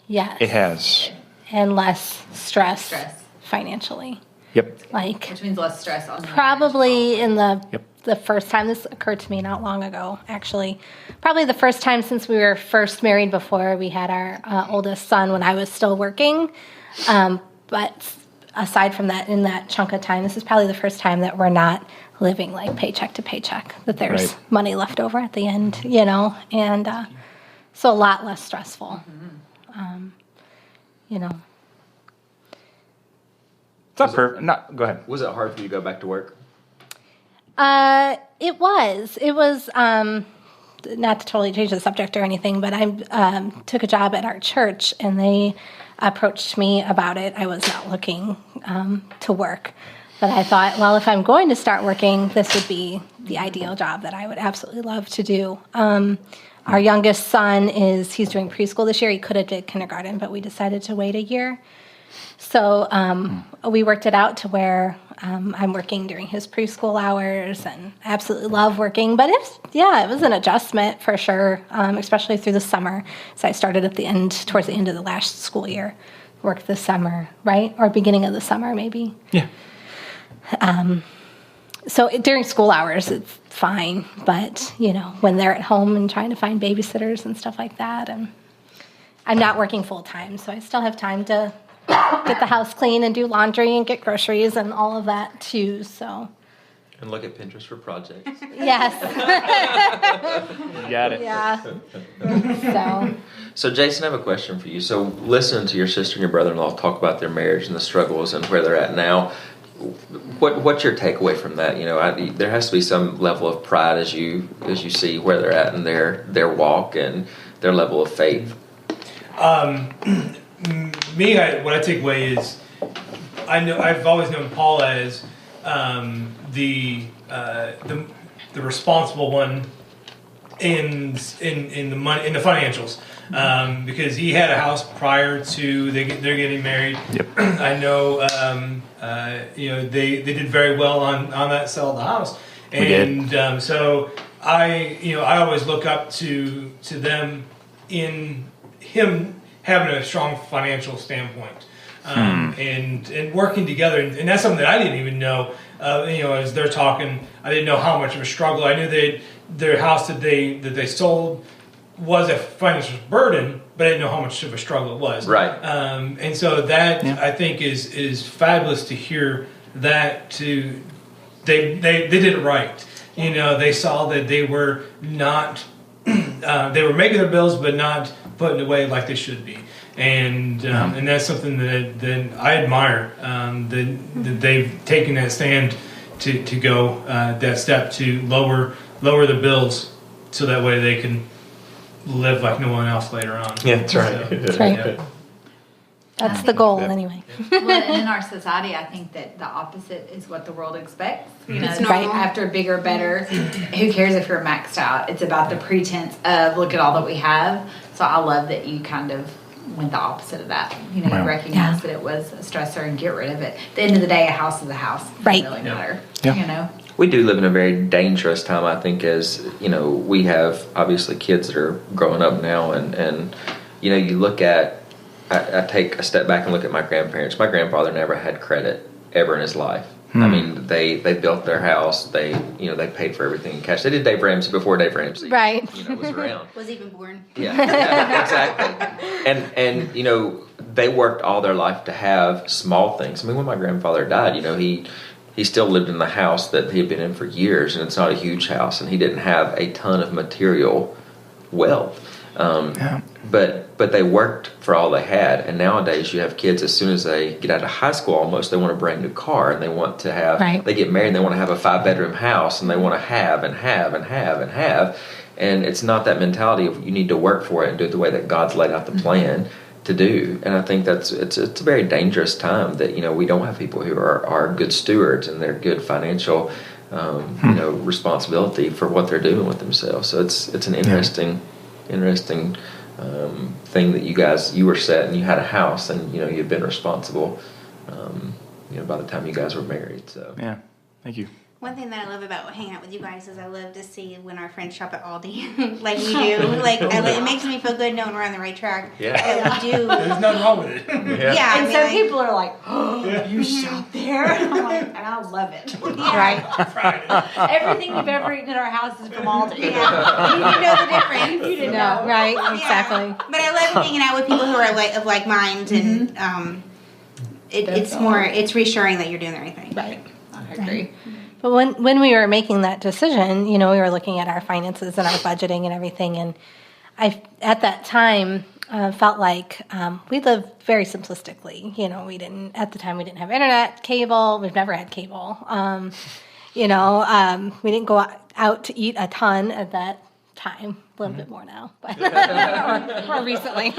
Yes. it has. And less stress. Stress. Financially. Yep. Like, Which means less stress on the probably in the Yep. the first time, this occurred to me not long ago, actually. Probably the first time since we were first married before we had our oldest son when I was still working. But aside from that, in that chunk of time, this is probably the first time that we're not living like paycheck to paycheck, that there's money left over at the end, you know, and so a lot less stressful, you know. It's not perfect. Go ahead. Was it hard for you to go back to work? It was, not to totally change the subject or anything, but I took a job at our church, and they approached me about it. I was not looking to work, but I thought, well, if I'm going to start working, this would be the ideal job that I would absolutely love to do. Our youngest son he's doing preschool this year. He could have did kindergarten, but we decided to wait a year. So we worked it out to where I'm working during his preschool hours, and absolutely love working. But it was an adjustment for sure, especially through the summer. So I started towards the end of the last school year, worked this summer, right? Or beginning of the summer, maybe. Yeah. So during school hours, it's fine. But, you know, when they're at home and trying to find babysitters and stuff like that, and I'm not working full time, so I still have time to get the house clean and do laundry and get groceries and all of that too. So. And look at Pinterest for projects. Yes. You got it. Yeah. So Jason, I have a question for you. So listening to your sister and your brother-in-law talk about their marriage and the struggles and where they're at now, what's your takeaway from that? You know, there has to be some level of pride as you see where they're at in their walk and their level of faith. What I take away is, I've always known Paul as the responsible one in the money, in the financials, because he had a house prior to they're getting married. Yep. I know, they did very well on that sell of the house, and so I always look up to them in him having a strong financial standpoint, and working together, and that's something that I didn't even know. As they're talking, I didn't know how much of a struggle. I knew their house that they sold was a financial burden, but I didn't know how much of a struggle it was. Right. And so that I think is fabulous to hear that. They did it right. They saw that they were not. They were making their bills, but not putting away like they should be. and that's something that I admire, that they've taken that stand to go that step to lower the bills, so that way they can live like no one else later on. Yeah, that's right. So, That's right. yeah. That's the goal, anyway. Well, and in our society, I think that the opposite is what the world expects. You know, It's it's normal. after bigger, better. Who cares if you're maxed out? It's about the pretense of look at all that we have. So I love that you kind of went the opposite of that. You know, you recognize that it was a stressor and get rid of it. At the end of the day, a house is a house. It doesn't Right. really matter. Yeah. You know. We do live in a very dangerous time, I think, as, you know, we have obviously kids that are growing up now, and you know, you look at, I take a step back and look at my grandparents. My grandfather never had credit ever in his life. I mean, they built their house. They paid for everything in cash. They did Dave Ramsey before Dave Ramsey, Right. was around. Was even born. Yeah, exactly. And you know, they worked all their life to have small things. I mean, when my grandfather died, you know, he still lived in the house that he had been in for years, and it's not a huge house, and he didn't have a ton of material wealth. But they worked for all they had, and nowadays you have kids, as soon as they get out of high school, almost they want a brand new car, and they want to have. Right. They get married, and they want to have a 5-bedroom house, and they want to have and have and have and have, and it's not that mentality of you need to work for it and do it the way that God's laid out the plan to do. And I think it's a very dangerous time that, you know, we don't have people who are good stewards and they're good financial you know, responsibility for what they're doing with themselves. So it's an interesting thing that you were set and you had a house, and, you know, you've been responsible you know, by the time you guys were married. So Yeah, thank you. One thing that I love about hanging out with you guys is I love to see when our friends shop at Aldi, like we do. Like it makes me feel good knowing we're on the right track. Yeah. That we do. There's nothing wrong with it. Yeah, I And mean, so like, people are like, "Oh, you shop there?" And I'm like, and I love it. Right. Everything you've ever eaten in our house is from Aldi. yeah, you know the difference. You didn't No, know. right, Yeah. exactly. But I love hanging out with people who are of like mind, and it's reassuring that you're doing the right thing. Right. I agree. But when we were making that decision, you know, we were looking at our finances and our budgeting and everything, and I, at that time, felt like we lived very simplistically. You know, at the time we didn't have internet, cable. We've never had cable. You know, we didn't go out to eat a ton at that time. A little bit more now, but or recently.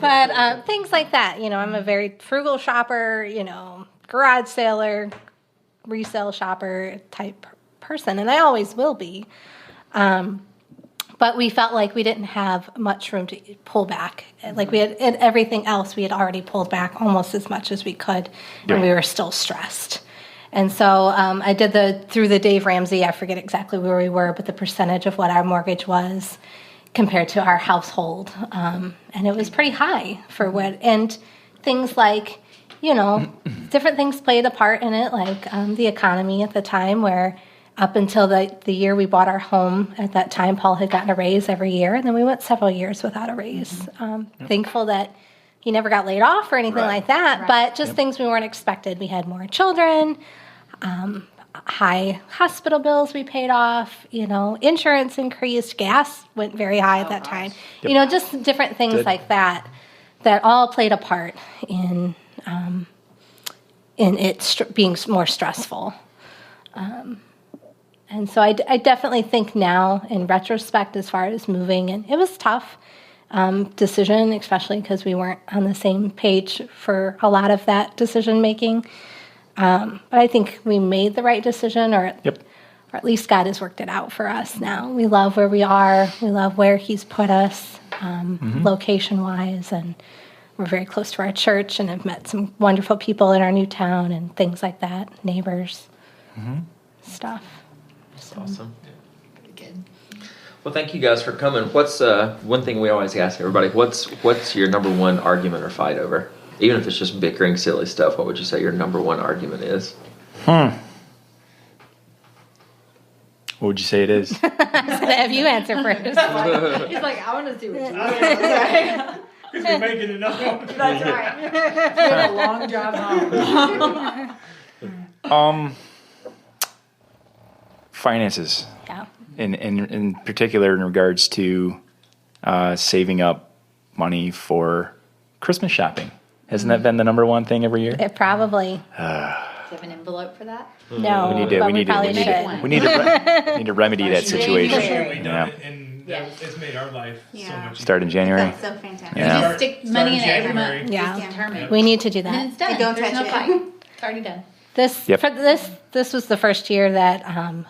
But things like that. You know, I'm a very frugal shopper. You know, garage sailor, resale shopper type person, and I always will be. But we felt like we didn't have much room to pull back. Like we had in everything else, we had already pulled back almost as much as we could, and we were still stressed. And so I did through the Dave Ramsey, I forget exactly where we were, but the percentage of what our mortgage was compared to our household. And it was pretty high for what, and things like, you know, different things played a part in it, like the economy at the time, where up until the year we bought our home, at that time, Paul had gotten a raise every year, and then we went several years without a raise. Thankful that he never got laid off or anything like that, but just things we weren't expected. We had more children, high hospital bills we paid off, you know, insurance increased, gas went very high at that time. Yep. You know, just different things like that all played a part in it being more stressful. And so I definitely think now, in retrospect, as far as moving, and it was tough decision, especially because we weren't on the same page for a lot of that decision making. But I think we made the right decision, or at least God has worked it out for us now. We love where we are. We love where He's put us, location-wise, and we're very close to our church, and have met some wonderful people in our new town and things like that, neighbors, stuff. That's awesome. Pretty good. Well, thank you guys for coming. What's one thing we always ask everybody? What's your number one argument or fight over? Even if it's just bickering, silly stuff, what would you say your number one argument is? What would you say it is? Have you answer first? He's like, I want to see what you say. Because you're making another one. That's right. It's been a long drive home. Finances. Yeah. In particular, in regards to saving up money for Christmas shopping. Hasn't that been the number one thing every year? It probably. Do you have an envelope for that? No, We need to. but We need to. probably We need should. to. We need to remedy that situation. We've done Yeah. it, and Yeah. it's made our life so Yeah. much Start in January. That's so fantastic. Yeah. You just stick money in it every January. month. Yeah. Just determine. We need to do And that. it's done. And don't There's touch no it. fight. It's already done. This was the first year that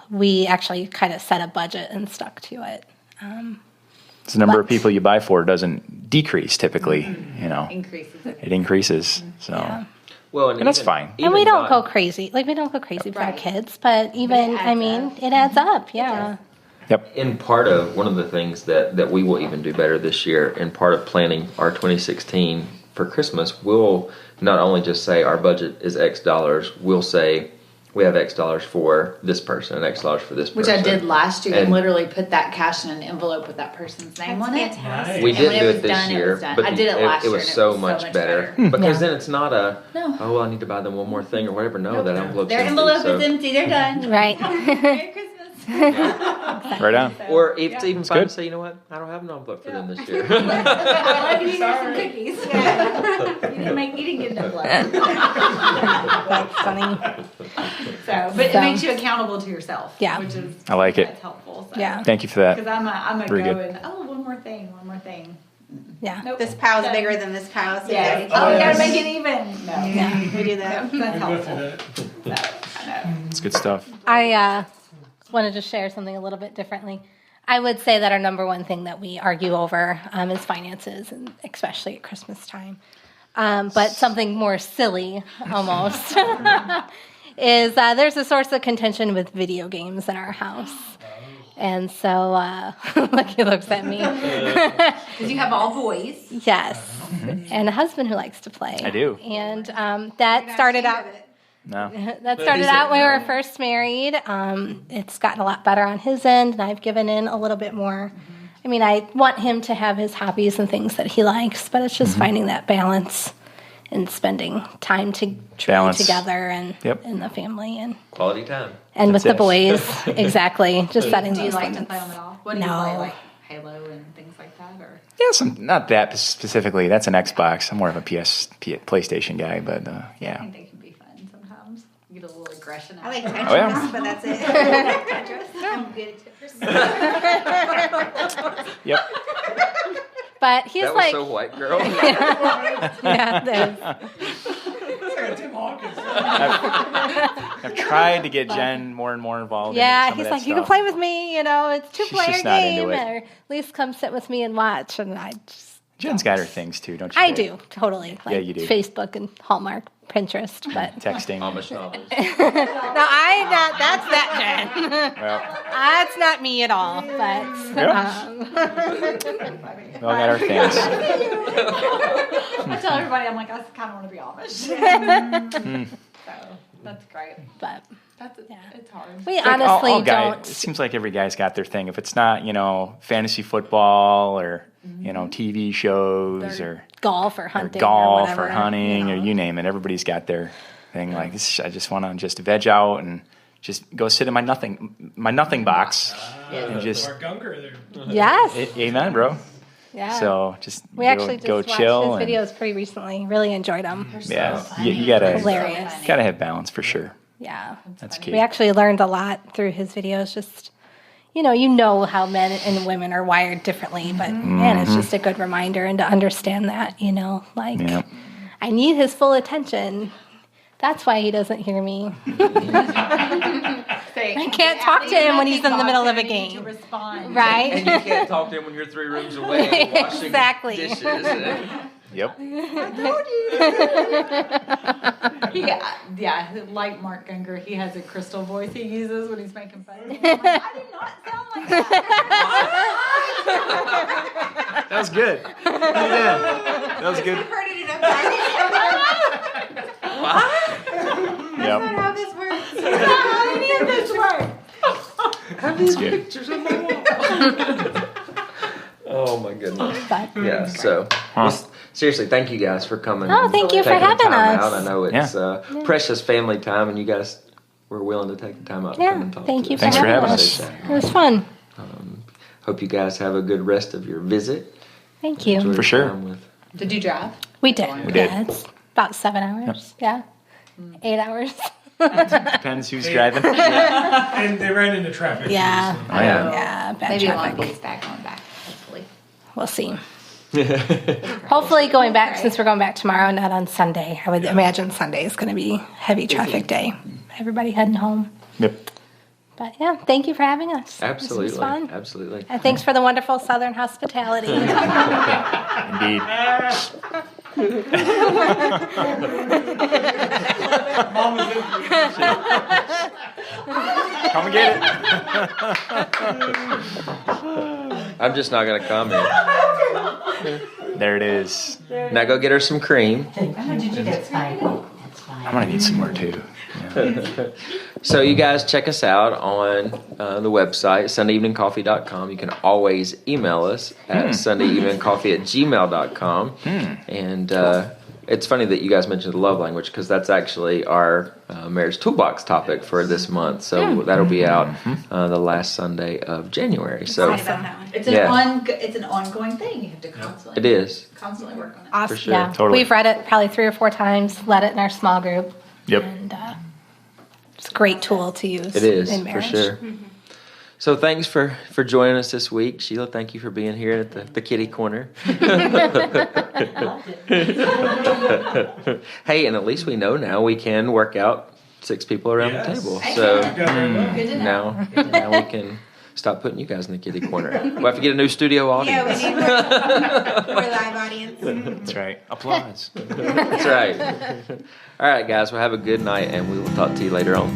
we actually kind of set a budget and stuck to it. So the number of people you buy for doesn't decrease typically. You know, Increases it. it increases. So Yeah. Well, and that's fine. And we don't not- go crazy. Like, we don't go crazy with our Right. kids, but even, adds up. it adds up. Yeah. Yep. In part of one of the things that we will even do better this year, in part of planning our 2016 for Christmas, we'll not only just say our budget is X dollars, we'll say we have X dollars for this person and X dollars for this Which person. I did last year, and And- literally put that cash in an envelope with that person's name That's on it. fantastic. We And didn't when do it it was this done, it year, was done. but I did it last it year, was and it so was much so much better. better. Because Yeah. then it's not a, No. oh, well, I need to buy them one more thing or whatever. No, that envelope's Their empty, envelope so- is empty. They're done. Right. Merry Christmas. Right on. Or if it's even fine good. to say, you know what, I don't have an envelope for them this year. I love you. Here's some cookies. You didn't get enough blood. That's funny. So, but it So- makes you accountable to yourself. Yeah. Which is I like it. That's helpful. So. Yeah. Thank you for Because that. I'm a Very go good. and one more thing. Yeah. Nope. This pile's Done. bigger than this pile. So Yeah. yeah. Oh, we yes. gotta make it even. No. Yeah. We do that. That's We go helpful. through that. So, I know. It's good stuff. I wanted to share something a little bit differently. I would say that our number one thing that we argue over is finances, and especially at Christmas time. But something more silly, almost, is there's a source of contention with video games in our house. And so, look, he looks at me. Because you have all boys. Yes. And a husband who likes to play. I do. And that started out... No. That started out when we were first married. It's gotten a lot better on his end, and I've given in a little bit more. I mean, I want him to have his hobbies and things that he likes, but it's just finding that balance and spending time Balance. together and Yep. in the family and Quality time. with That's the it. boys. Exactly. Just setting Do you those like to limits. play them at all? What do you No. play, like Halo and things like that? Or Yeah, not that specifically. That's an Xbox. I'm more of a PlayStation guy, but I yeah. think they can be fun sometimes. You get a little aggression out I like of it. Tetris, Oh, yeah. but that's it. I'm good at Tetris. Yep. But he's That was like, so white, girl. yeah, it is. Tim Hawkins. I've tried to get Jen more and more involved. Yeah, in some he's of that like, you can stuff. play with me, it's She's two-player just not game, into it. or at least come sit with me and watch. And I just, Jen's got her things too, don't you? I Jay? do, totally. Like Yeah, you do. Facebook and Hallmark, Pinterest, but Texting. Amish novels. no, that's that Jen. Well, That's not me at all, but Yeah. we all got our things. I tell everybody, I'm like, I kind of want to be Amish. So that's great. but It's hard. we Like honestly all guy- don't. It seems like every guy's got their thing. If it's not, fantasy football or, TV shows or Golf or hunting golf whatever, or hunting or you name it. Everybody's got their thing. Like this, I just want to just veg out and just go sit in my nothing box and just Mark Gunker there. Yes. amen, bro. Yeah. So just we actually just go watched chill. his videos pretty recently. Really enjoyed them. Yeah, you gotta Hilarious. gotta have balance for sure. Yeah. That's key. We actually learned a lot through his videos. Just, you know how men and women are wired differently, but man, it's just a good reminder and to understand that, like Yeah. I need his full attention. That's why he doesn't hear me. I can't talk to him when he's in the middle of a game. To respond. Right? And you can't talk to him when you're 3 rooms away washing Exactly. dishes. Yep. Yeah, like Mark Gunker, he has a crystal voice he uses when he's making fun of me. I'm like, I do not sound like that. That was good. Yeah. That was good. I've heard it enough times. Yep. How this works. How any of this work? That's good. Pictures on my wall. Oh my goodness. But Yeah, so well, seriously, thank you guys for coming. Oh, and thank you for taking the having time us. Out. I know it's precious family time, and you guys were willing to take the time out to come yeah, and talk thank to you us. for Thanks for having having us. us. It was fun. Hope you guys have a good rest of your visit. Thank you. enjoy For your sure. time with- Did you drive? We did. We did. Yeah, it's about 7 hours. Yeah. 8 hours. Depends who's driving. And they ran into traffic. Yeah. too, so. Oh, yeah. Yeah, bad Maybe a long traffic. days back on back, hopefully. We'll see. Hopefully going back, since we're going back tomorrow, not on Sunday. I would imagine Sunday is going to be heavy traffic day. Everybody heading home. Yep. But yeah, thank you for having us. Absolutely. This was fun. Absolutely. And thanks for the wonderful Southern hospitality. Indeed. Come and get it. I'm just not going to comment. There it is. Now go get her some cream. That's fine. I'm gonna need some more too. Yeah. So you guys check us out on the website, sundayeveningcoffee.com. You can always email us at sundayeveningcoffee@gmail.com. And it's funny that you guys mentioned the love language because that's actually our marriage toolbox topic for this month. So that'll be out the last Sunday of January. So Excited about that one. It's Yeah. an ongoing thing. You have to constantly it is. constantly work on it. Awesome. For sure. Yeah. Totally. We've read it probably 3 or 4 times, led it in our small group. Yep. And it's a great tool to use It is, in for marriage. sure. So thanks for joining us this week. Sheila, thank you for being here at the kitty corner. Hey, and at least we know now we can work out 6 people around Yes. the table. Excellent. So Worked out very well. Good to know. now we can stop putting you guys in the kitty corner. We'll have to get a new studio Yeah, we audience. need more live audience. That's right. Applause. That's right. All right, guys. Well, have a good night, and we will talk to you later on.